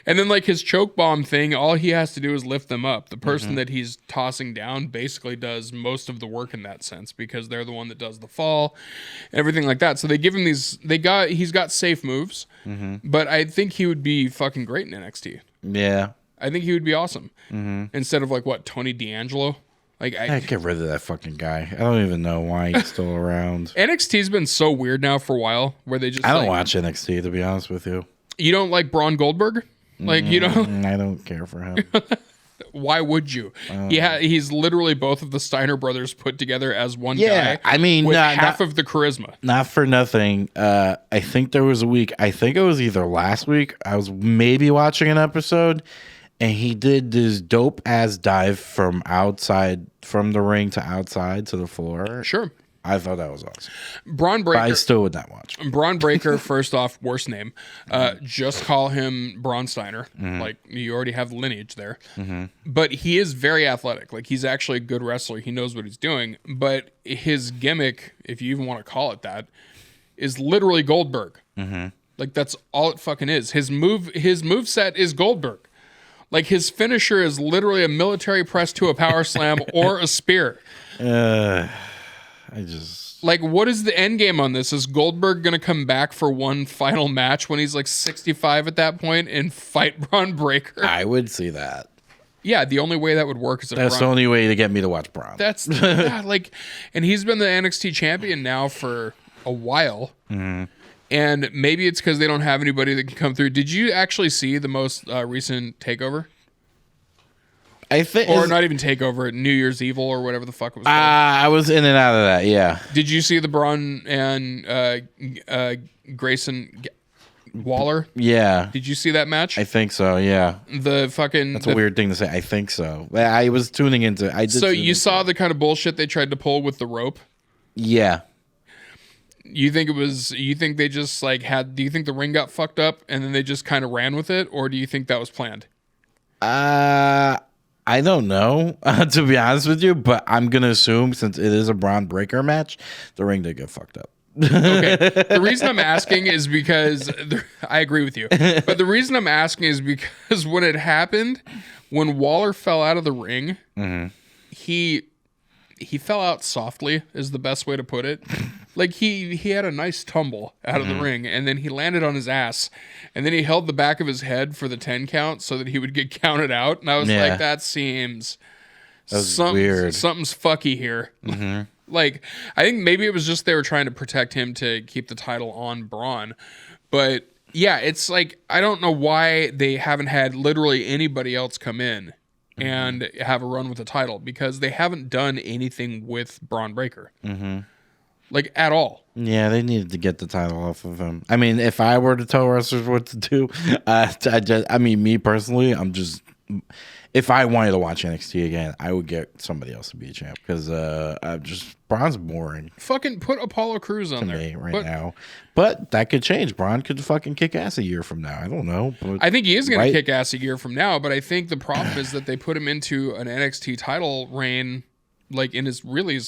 And then like his choke bomb thing, all he has to do is lift them up. The person that he's tossing down basically does most of the work in that sense because they're the one that does the fall, everything like that. So they give him he's got safe moves, but I think he would be fucking great in NXT. Yeah. I think he would be awesome. Instead of like what, Tony D'Angelo? Like I get rid of that fucking guy. I don't even know why he's still around. NXT's been so weird now for a while where they just I don't watch NXT, to be honest with you. You don't like Braun Goldberg? Like, I don't care for him. Why would you? He's literally both of the Steiner brothers put together as one Yeah, guy. I mean, with half of the charisma. Not for nothing. I think there was a week, I think it was either last week, I was maybe watching an episode, and he did this dope ass dive from the ring to outside to the floor. Sure. I thought that was awesome. Braun Breaker. But I still would not watch. Braun Breaker, first off, worst name. Just call him Braun Steiner. Like, you already have lineage there. But he is very athletic. Like, he's actually a good wrestler. He knows what he's doing. But his gimmick, if you even want to call it that, is literally Goldberg. Like, that's all it fucking is. His moveset is Goldberg. Like, his finisher is literally a military press to a power slam or a spear. Like, what is the end game on this? Is Goldberg going to come back for one final match when he's like 65 at that point and fight Braun Breaker? I would see that. Yeah, the only way that would work is if That's the only way to get me to watch Braun. That's and he's been the NXT champion now for a while. And maybe it's because they don't have anybody that can come through. Did you actually see the most recent takeover? I think, or not even takeover, New Year's Evil or whatever the fuck it was called. I was in and out of that. Yeah. Did you see the Braun and Grayson Waller? Yeah. Did you see that match? I think so. Yeah. That's a weird thing to say. I think so. I was tuning into. So you saw the kind of bullshit they tried to pull with the rope? Yeah. You think they just like do you think the ring got fucked up and then they just kind of ran with it, or do you think that was planned? I don't know, to be honest with you, but I'm going to assume since it is a Braun Breaker match, the ring did get fucked up. Okay. The reason I'm asking is because I agree with you. But the reason I'm asking is because when it happened, when Waller fell out of the ring, he fell out softly is the best way to put it. Like he had a nice tumble out of the ring, and then he landed on his ass, and then he held the back of his head for the 10 count so that he would get counted out. And I was like, that seems weird. Something's fucky here. Like, I think maybe it was just they were trying to protect him to keep the title on Braun. But yeah, it's like, I don't know why they haven't had literally anybody else come in and have a run with the title, because they haven't done anything with Braun Breaker. Like, at all. Yeah, they needed to get the title off of him. I mean, if I were to tell wrestlers what to do, me personally, if I wanted to watch NXT again, I would get somebody else to be a champ, because Braun's boring. Fucking put Apollo Crews on there now. But that could change. Braun could fucking kick ass a year from now. I don't know. I think he is going to kick ass a year from now, but I think the problem is that they put him into an NXT title reign like in his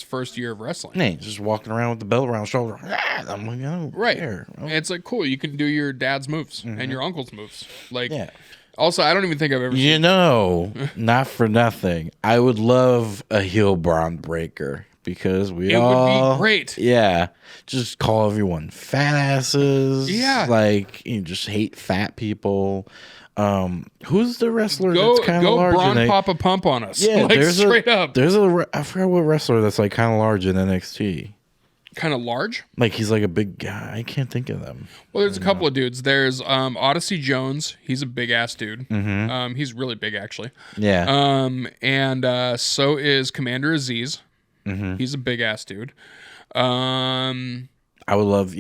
first year of wrestling. Hey, just walking around with the belt around his shoulder. I'm like, I don't care. It's like cool. You can do your dad's moves and your uncle's moves. Like, Yeah. Also, I don't even think I've ever. You know, not for nothing. I would love a heel Braun breaker because it would be great. Yeah, just call everyone fat asses. Yeah, like just hate fat people. Who's the wrestler that's kind of large? Go Braun pop a pump on us. Yeah, like straight up. There's I forgot what wrestler that's like kind of large in NXT. Kind of large? Like he's like a big guy. I can't think of them. Well, there's a couple of dudes. There's Odyssey Jones. He's a big ass dude. Mm-hmm. He's really big actually. Yeah. And so is Commander Aziz. Mm-hmm. He's a big ass dude. I would love,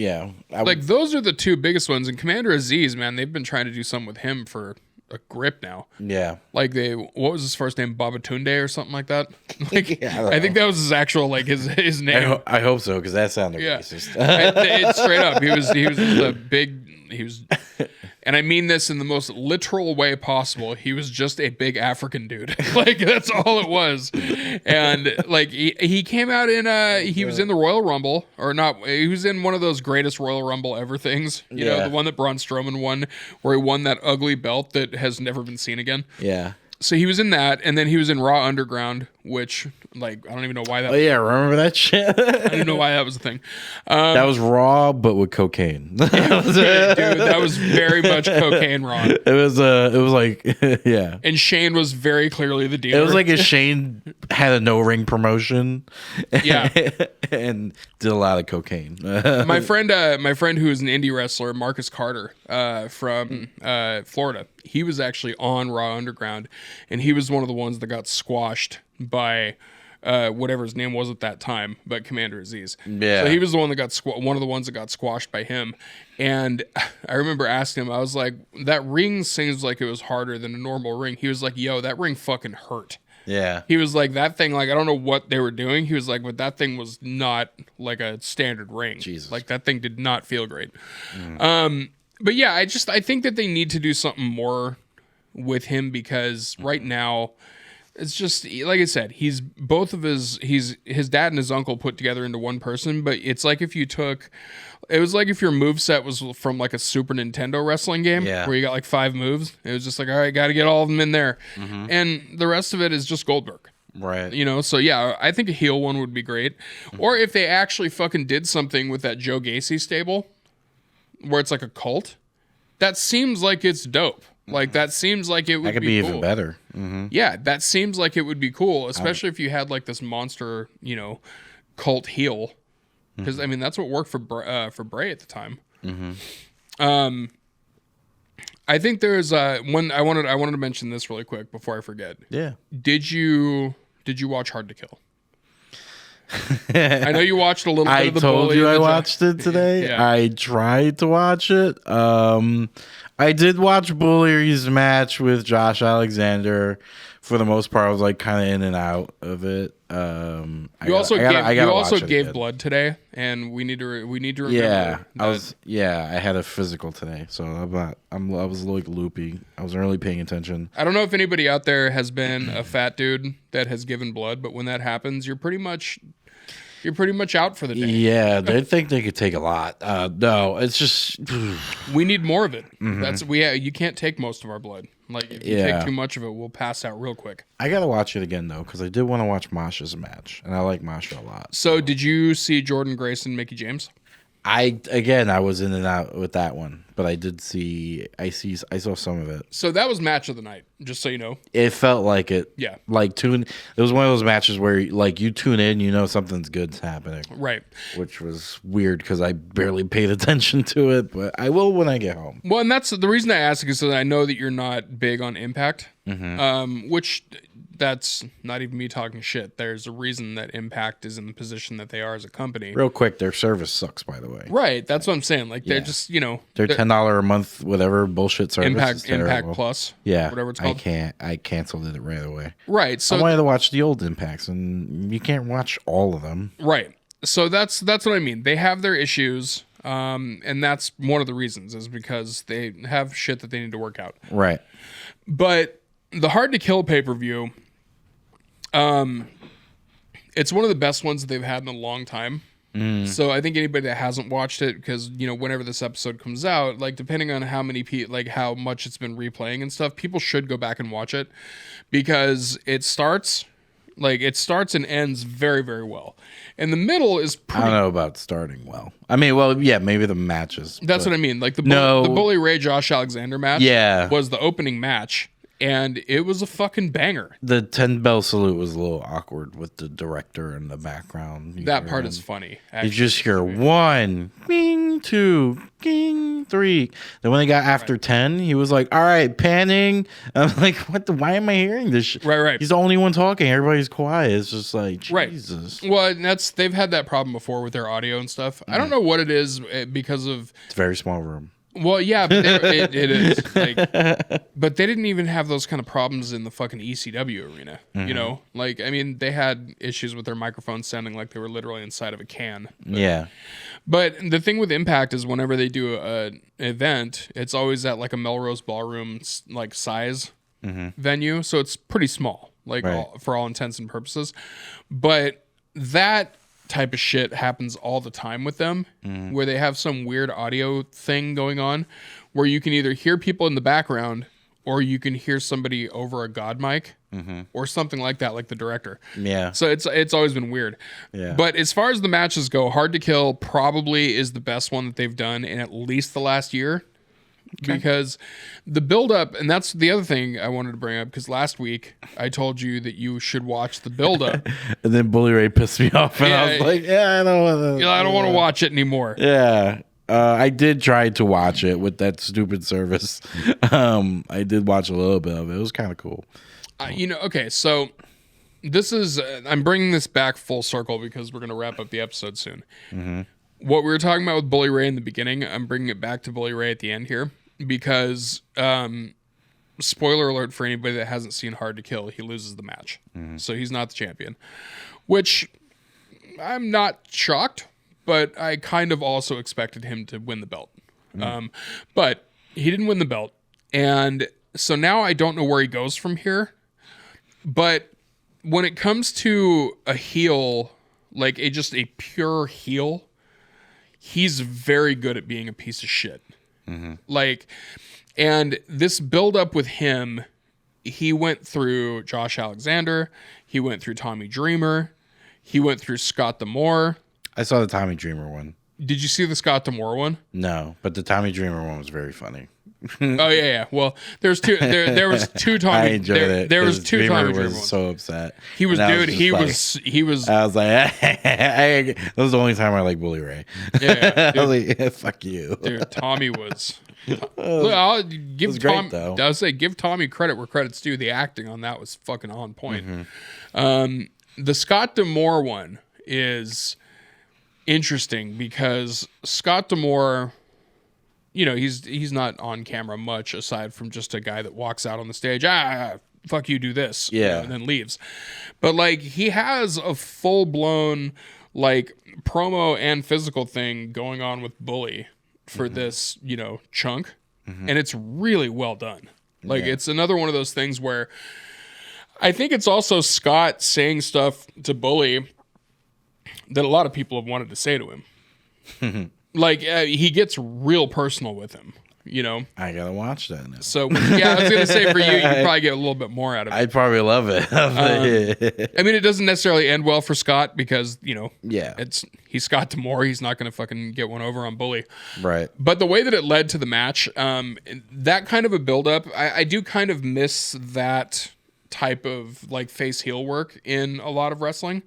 like those are the two biggest ones. And Commander Aziz, man, they've been trying to do something with him for a grip now. Yeah. Like what was his first name? Babatunde or something like that? Like yeah, I think that was his actual like his name. I hope so because that sounded racist. It's straight up. He was a big. And I mean this in the most literal way possible. He was just a big African dude. Like that's all it was. And like he came out in he was in the Royal Rumble or not. He was in one of those greatest Royal Rumble ever things. You know, the one that Braun Strowman won, where he won that ugly belt that has never been seen again. Yeah. So he was in that, and then he was in Raw Underground, which, like, I don't even know why that. Oh yeah, remember that shit? I didn't know why that was a thing. That was Raw, but with cocaine. Dude, that was very much cocaine Raw. It was like, yeah. And Shane was very clearly the dealer. It was like if Shane had a no ring promotion. Yeah. And did a lot of cocaine. my friend who is an indie wrestler, Marcus Carter, from Florida, he was actually on Raw Underground, and he was one of the ones that got squashed by whatever his name was at that time, but Commander Aziz. Yeah. So he was the one that got one of the ones that got squashed by him. And I remember asking him, I was like, that ring seems like it was harder than a normal ring. He was like, yo, that ring fucking hurt. Yeah. He was like, that thing, like, I don't know what they were doing. He was like, but that thing was not like a standard ring. Jesus. Like that thing did not feel great. But yeah, I think that they need to do something more with him because right now it's just like I said, he's both of his dad and his uncle put together into one person, but it's like if your moveset was from like a Super Nintendo wrestling game where you got like 5 moves. It was just like, all right, got to get all of them in there. And the rest of it is just Goldberg. Right. You know, so yeah, I think a heel one would be great. Or if they actually fucking did something with that Joe Gacy stable where it's like a cult, that seems like it's dope. Like that seems like it would that could be even better. Mm-hmm. Yeah, that seems like it would be cool, especially if you had like this monster, you know, cult heel. Because I mean, that's what worked for Bray at the time. I think there's one I wanted to mention this really quick before I forget. Yeah. Did you watch Hard to Kill? I know you watched a little bit of the told Bully you and I the watched it today. Yeah. I tried to watch it. I did watch Bully's match with Josh Alexander. For the most part, I was like kind of in and out of it. You also gave again. blood today, and we need to remember. Yeah, I had a physical today, so I was like loopy. I wasn't really paying attention. I don't know if anybody out there has been a fat dude that has given blood, but when that happens, you're pretty much out for the day. Yeah, they think they could take a lot. No, it's just we need more of it. You can't take most of our blood. Like if you take too much of it, we'll pass out real quick. I gotta watch it again though, because I did want to watch Masha's match, and I like Masha a lot. So did you see Jordan Grace and Mickie James? I was in and out with that one, but I saw some of it. So that was match of the night, just so you know. It felt like it. Yeah. Like it was one of those matches where like you tune in, you know something's good's happening. Right. Which was weird because I barely paid attention to it, but I will when I get home. Well, and that's the reason I ask is that I know that you're not big on Impact, which that's not even me talking shit. There's a reason that Impact is in the position that they are as a company. Real quick, their service sucks, by the way. Right, that's what I'm saying. Like they're just, you know, they're $10 a month, whatever bullshit service. Impact Plus, whatever it's called. I canceled it right away. Right, so I wanted to watch the old Impacts, and you can't watch all of them. Right, so that's what I mean. They have their issues, and that's one of the reasons is because they have shit that they need to work out. Right, but the Hard to Kill pay-per-view. It's one of the best ones that they've had in a long time. So I think anybody that hasn't watched it, because whenever this episode comes out, like depending on how many how much it's been replaying and stuff, people should go back and watch it, because it starts and ends very, very well. And the middle is pretty. I don't know about starting well. I mean, well, yeah, maybe the matches. That's what I mean. Like the Bully Ray Josh Alexander match was the opening match. And it was a fucking banger. The 10-bell salute was a little awkward with the director in the background. That part is funny. Actually. You just hear 1, ding, 2, ding, 3. Then when they got after 10, he was like, all right, panning. I'm like, why am I hearing this shit? Right. He's the only one talking. Everybody's quiet. It's just like, Jesus. Well, and they've had that problem before with their audio and stuff. I don't know what it is because of... It's a very small room. Well, yeah, but it is. But they didn't even have those kind of problems in the fucking ECW arena. I mean, they had issues with their microphones sounding like they were literally inside of a can. But the thing with Impact is whenever they do an event, it's always at like a Melrose Ballroom like size venue, so it's pretty small, for all intents and purposes. But that type of shit happens all the time with them, where they have some weird audio thing going on where you can either hear people in the background or you can hear somebody over a god mic or something like that, like the director. So it's always been weird. But as far as the matches go, Hard to Kill probably is the best one that they've done in at least the last year. Because the build-up, and that's the other thing I wanted to bring up, because last week I told you that you should watch the build-up. And then Bully Ray pissed me off, and I was like, I don't want to watch it anymore. I did try to watch it with that stupid service. I did watch a little bit of it. It was kind of cool. Okay, so this is, I'm bringing this back full circle because we're going to wrap up the episode soon. What we were talking about with Bully Ray in the beginning, I'm bringing it back to Bully Ray at the end here. Because, spoiler alert for anybody that hasn't seen Hard to Kill, he loses the match. So he's not the champion. Which, I'm not shocked, but I kind of also expected him to win the belt. But he didn't win the belt. And so now I don't know where he goes from here. But when it comes to a heel, like just a pure heel, he's very good at being a piece of shit. And this build up with him, he went through Josh Alexander, he went through Tommy Dreamer, he went through Scott D'Amore. I saw the Tommy Dreamer one. Did you see the Scott D'Amore one? No, but the Tommy Dreamer one was very funny. Oh yeah. Well, there's two. There was two Tommy. I enjoyed it. There was two Dreamer Tommy Dreamer was ones. so upset. He was, dude. He was. I was like, that was the only time I liked Bully Ray. Yeah. I was like, fuck you, dude. Tommy was. Look, I'll give Tom. I would say give Tommy credit where credit's due. The acting on that was fucking on point. The Scott D'Amore one is interesting because Scott D'Amore, he's not on camera much aside from just a guy that walks out on the stage, fuck you, do this, and then leaves. But he has a full blown promo and physical thing going on with Bully for this, chunk, and it's really well done. It's another one of those things where I think it's also Scott saying stuff to Bully that a lot of people have wanted to say to him. He gets real personal with him, I gotta watch that now. So, I was gonna say for you probably get a little bit more out of it. I'd probably love it. I mean, it doesn't necessarily end well for Scott because, he's Scott D'Amore. He's not gonna fucking get one over on Bully. Right. But the way that it led to the match, that kind of a build-up, I do kind of miss that type of face heel work in a lot of wrestling.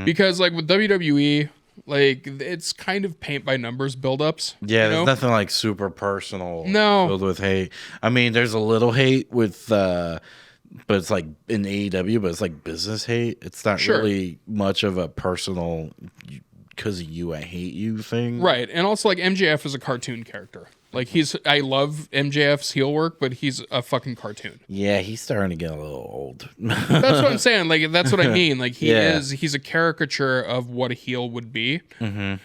Because with WWE, it's kind of paint by numbers build-ups. Yeah, there's nothing super personal. No. Filled with hate. I mean, there's a little hate with, but it's in AEW, but it's business hate. It's not really much of a personal, because of you, I hate you thing. Right. And also MJF is a cartoon character. I love MJF's heel work, but he's a fucking cartoon. Yeah, he's starting to get a little old. That's what I'm saying. That's what I mean. He's a caricature of what a heel would be. And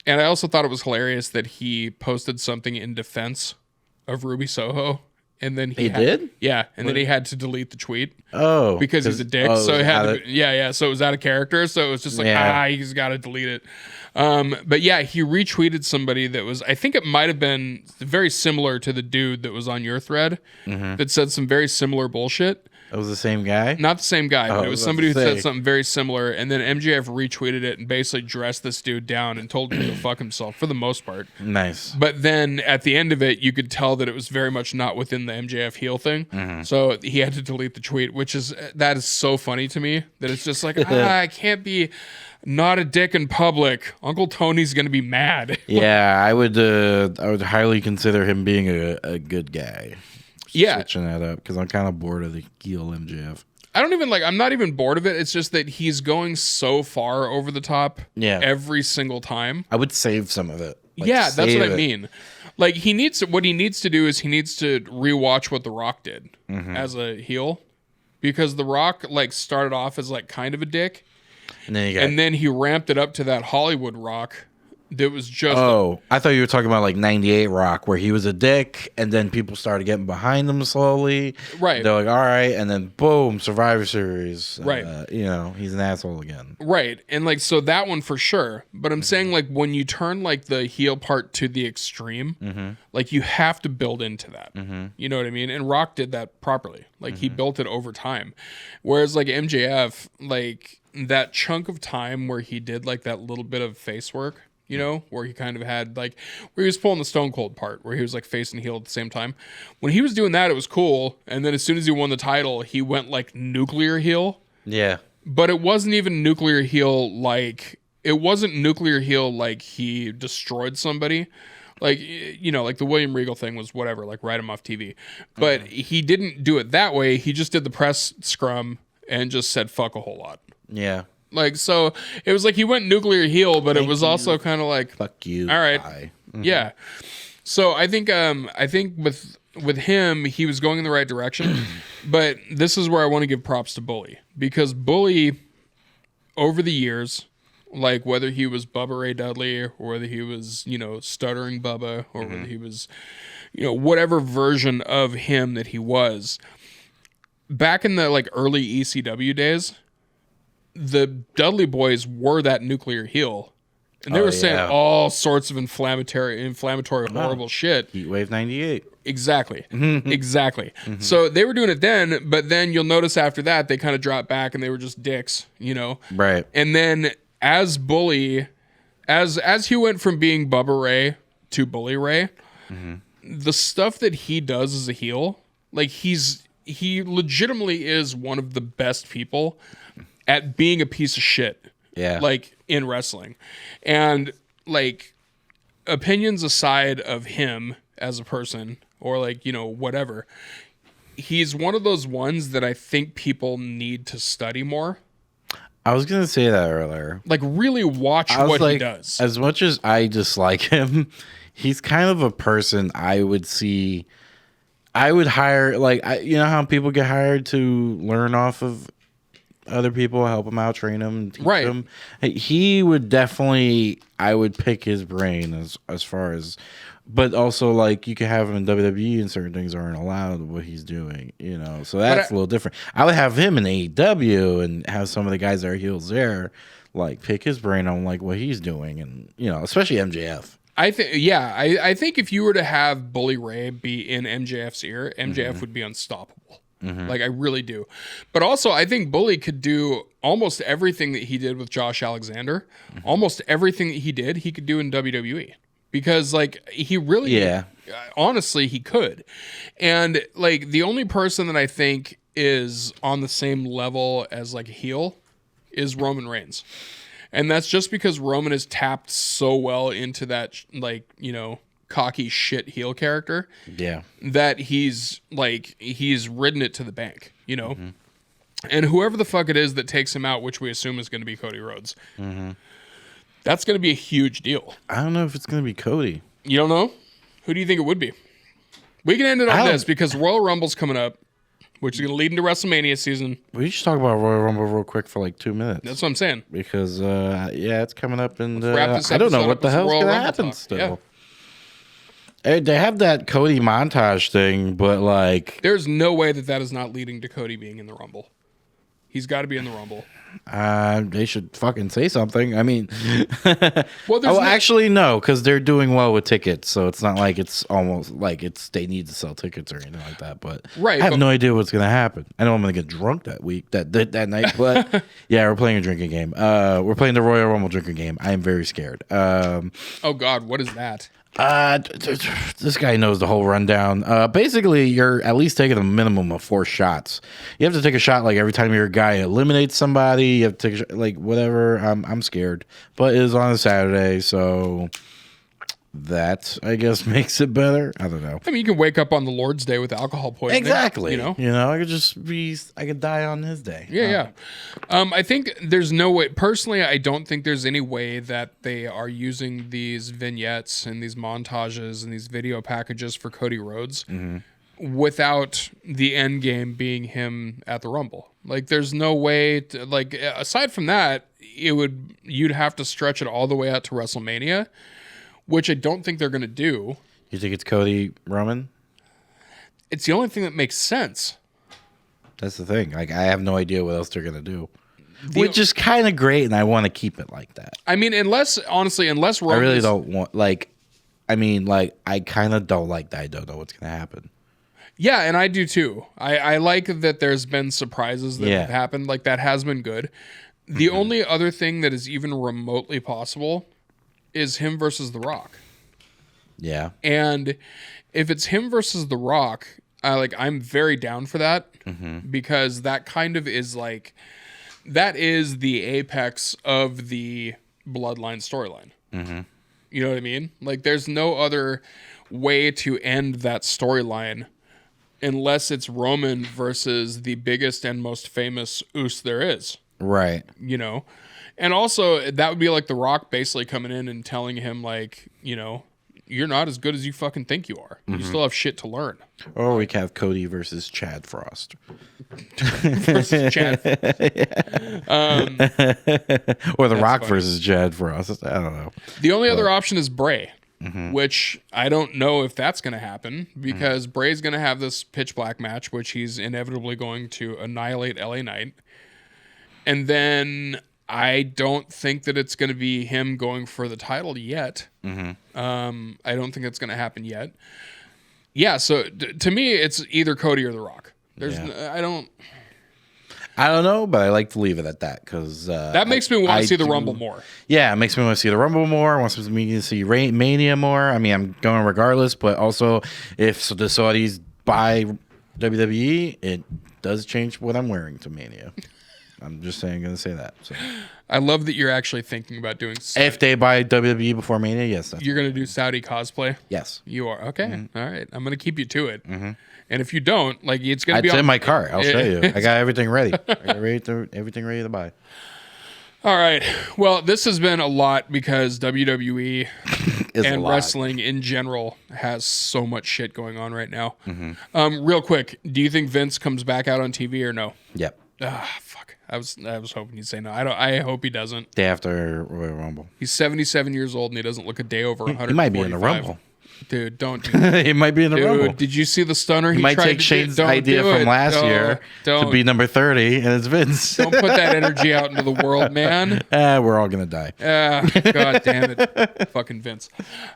I also thought it was hilarious that he posted something in defense of Ruby Soho and then He did? Yeah, and then he had to delete the tweet. Oh, because he's a dick. So he had to, so it was out of character. So it was just like, he's got to delete it. But yeah, he retweeted somebody that was, I think it might have been very similar to the dude that was on your thread that said some very similar bullshit. It was the same guy? Not the same guy, but it was somebody who said something very similar. And then MJF retweeted it and basically dressed this dude down and told him to go fuck himself for the most part. Nice. But then at the end of it, you could tell that it was very much not within the MJF heel thing. So he had to delete the tweet, that is so funny to me that it's just like, I can't be not a dick in public. Uncle Tony's going to be mad. Yeah, I would highly consider him being a good guy. Switching that up because I'm kind of bored of the heel MJF. I'm not even bored of it. It's just that he's going so far over the top every single time. I would save some of it. That's what I mean. Like what he needs to do is he needs to rewatch what The Rock did as a heel, because The Rock started off as kind of a dick, and then he ramped it up to that Hollywood Rock. That was just. I thought you were talking about 98 Rock, where he was a dick, and then people started getting behind him slowly. Right. They're like, all right, and then boom, Survivor Series. Right. He's an asshole again. Right, and so that one for sure. But I'm saying when you turn the heel part to the extreme, you have to build into that. You know what I mean? And Rock did that properly. He built it over time, whereas MJF, that chunk of time where he did that little bit of face work. Where he kind of had where he was pulling the Stone Cold part, where he was face and heel at the same time. When he was doing that, it was cool. And then as soon as he won the title, he went nuclear heel. Yeah. But it wasn't even nuclear heel it wasn't nuclear heel he destroyed somebody. The William Regal thing was whatever, write him off TV. But he didn't do it that way. He just did the press scrum and just said fuck a whole lot. Yeah. So it was he went nuclear heel, but it was also kind of fuck you. All right. Yeah. So I think with him, he was going in the right direction, but this is where I want to give props to Bully, because Bully over the years, whether he was Bubba Ray Dudley or whether he was, stuttering Bubba or whether he was, whatever version of him that he was back in the early ECW days, the Dudley Boys were that nuclear heel, and they were saying all sorts of inflammatory, horrible shit. Heatwave 98. Exactly. Exactly. So they were doing it then, but then you'll notice after that, they kind of dropped back and they were just dicks, Right. And then as Bully, as he went from being Bubba Ray to Bully Ray, the stuff that he does as a heel, he legitimately is one of the best people at being a piece of shit. Yeah. In wrestling. And opinions aside of him as a person or whatever, he's one of those ones that I think people need to study more. I was going to say that earlier. Really watch what he does. As much as I dislike him, he's kind of a person I would hire, you know how people get hired to learn off of other people, help them out, train them, teach them. He would definitely, I would pick his brain as far as, but also you could have him in WWE and certain things aren't allowed what he's doing, so that's a little different. I would have him in AEW and have some of the guys that are heels there, pick his brain on what he's doing, and especially MJF. I think if you were to have Bully Ray be in MJF's ear, MJF would be unstoppable. I really do. But also, I think Bully could do almost everything that he did with Josh Alexander. Almost everything that he did, he could do in WWE. Because, he really, honestly, he could. And, the only person that I think is on the same level as, a heel is Roman Reigns. And that's just because Roman is tapped so well into that, cocky shit heel character. Yeah. That he's ridden it to the bank, And whoever the fuck it is that takes him out, which we assume is going to be Cody Rhodes, that's going to be a huge deal. I don't know if it's going to be Cody. You don't know? Who do you think it would be? We can end it on this because Royal Rumble's coming up, which is going to lead into WrestleMania season. We should talk about Royal Rumble real quick for 2 minutes. That's what I'm saying. Because, it's coming up, and I don't know what the hell's going to happen still. Yeah. They have that Cody montage thing, but like, There's no way that is not leading to Cody being in the Rumble. He's got to be in the Rumble. They should fucking say something. I mean, Well, actually, no, because they're doing well with tickets, so it's not like it's almost like they need to sell tickets or anything like that. But right, I have no idea what's gonna happen. I know I'm gonna get drunk that week, that night. But yeah, we're playing a drinking game. We're playing the Royal Rumble drinking game. I am very scared. Oh God, what is that? This guy knows the whole rundown. Basically, you're at least taking a minimum of 4 shots. You have to take a shot like every time your guy eliminates somebody. You have to take a shot, like whatever. I'm scared, but it is on a Saturday, so that I guess makes it better. I don't know. I mean, you can wake up on the Lord's Day with alcohol poisoning. Exactly. You know, I could die on his day. Yeah. I think there's no way. Personally, I don't think there's any way that they are using these vignettes and these montages and these video packages for Cody Rhodes without the end game being him at the Rumble. Like, there's no way to, like, aside from that, you'd have to stretch it all the way out to WrestleMania, which I don't think they're going to do. You think it's Cody Roman? It's the only thing that makes sense. That's the thing. Like, I have no idea what else they're going to do. Which is kind of great, and I want to keep it like that. I mean, unless Roman... I really don't want... I kind of don't like that. I don't know what's going to happen. Yeah, and I do too. I like that there's been surprises that have happened. Like, that has been good. The only other thing that is even remotely possible is him versus The Rock. Yeah. And if it's him versus The Rock, I'm very down for that because that kind of is like, that is the apex of the Bloodline storyline. You know what I mean? Like, there's no other way to end that storyline unless it's Roman versus the biggest and most famous Uso there is. Right. You know? And also, that would be like The Rock basically coming in and telling him, like, you know, you're not as good as you fucking think you are. You still have shit to learn. Or we can have Cody versus Chad Frost. versus Chad Frost. Or The Rock versus Chad Frost. I don't know. The only other option is Bray, which I don't know if that's going to happen because Bray's going to have this pitch black match, which he's inevitably going to annihilate LA Knight. And then I don't think that it's going to be him going for the title yet. I don't think it's going to happen yet. Yeah, so to me, it's either Cody or The Rock. I don't know, but I like to leave it at that because that makes me want to see the Rumble more. Yeah, it makes me want to see the Rumble more. Wants me to see Mania more. I mean, I'm going regardless, but also if the Saudis buy WWE, it does change what I'm wearing to Mania. I'm just saying, going to say that. So. I love that you're actually thinking about doing. If they buy WWE before Mania, yes, you're going to do Saudi cosplay. Yes, you are. Okay, all right. I'm going to keep you to it. And if you don't, like, it's going to be. It's in my cart. I'll show you. I got everything ready. I got everything ready to buy. All right. Well, this has been a lot because WWE and wrestling in general has so much shit going on right now. Real quick, do you think Vince comes back out on TV or no? Yep. Fuck. I was hoping you'd say no. I hope he doesn't. Day after Royal Rumble. He's 77 years old and he doesn't look a day over 100. He might be in the Rumble. Dude, don't do that. He might be in the Rumble. Did you see the stunner? He might take Shane's idea from last year to be number 30, and it's Vince. Don't put that energy out into the world, man. We're all going to die. God damn it. Fucking Vince.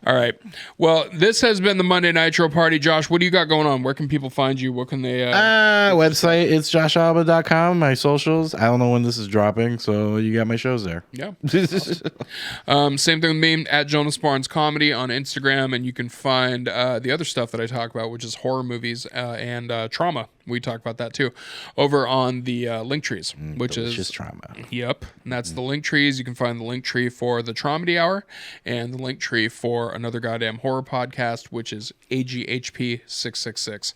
All right. Well, this has been the Monday Nitro Party. Josh, what do you got going on? Where can people find you? What can they... website, it's joshalba.com. My socials. I don't know when this is dropping, so you got my shows there. Yeah. Awesome. Same thing with me, at Jonas Barnes Comedy on Instagram, and you can find the other stuff that I talk about, which is horror movies and trauma. We talk about that too over on the link trees, which is trauma. Yep. And that's the link trees. You can find the link tree for the Traumedy Hour and the link tree for Another Goddamn Horror Podcast, which is AGHP 666.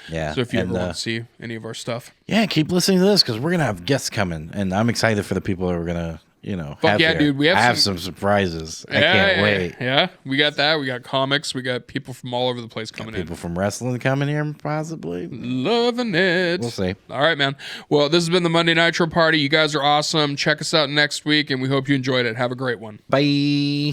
Yeah. So if you ever want to see any of our stuff. Yeah, keep listening to this because we're going to have guests coming, and I'm excited for the people that we're going to dude, we have some surprises. I can't wait. Yeah, we got that. We got comics. We got people from all over the place coming in. People from wrestling coming here, possibly. Loving it. We'll see. All right, man. Well, this has been the Monday Nitro Party. You guys are awesome. Check us out next week, and we hope you enjoyed it. Have a great one. Bye.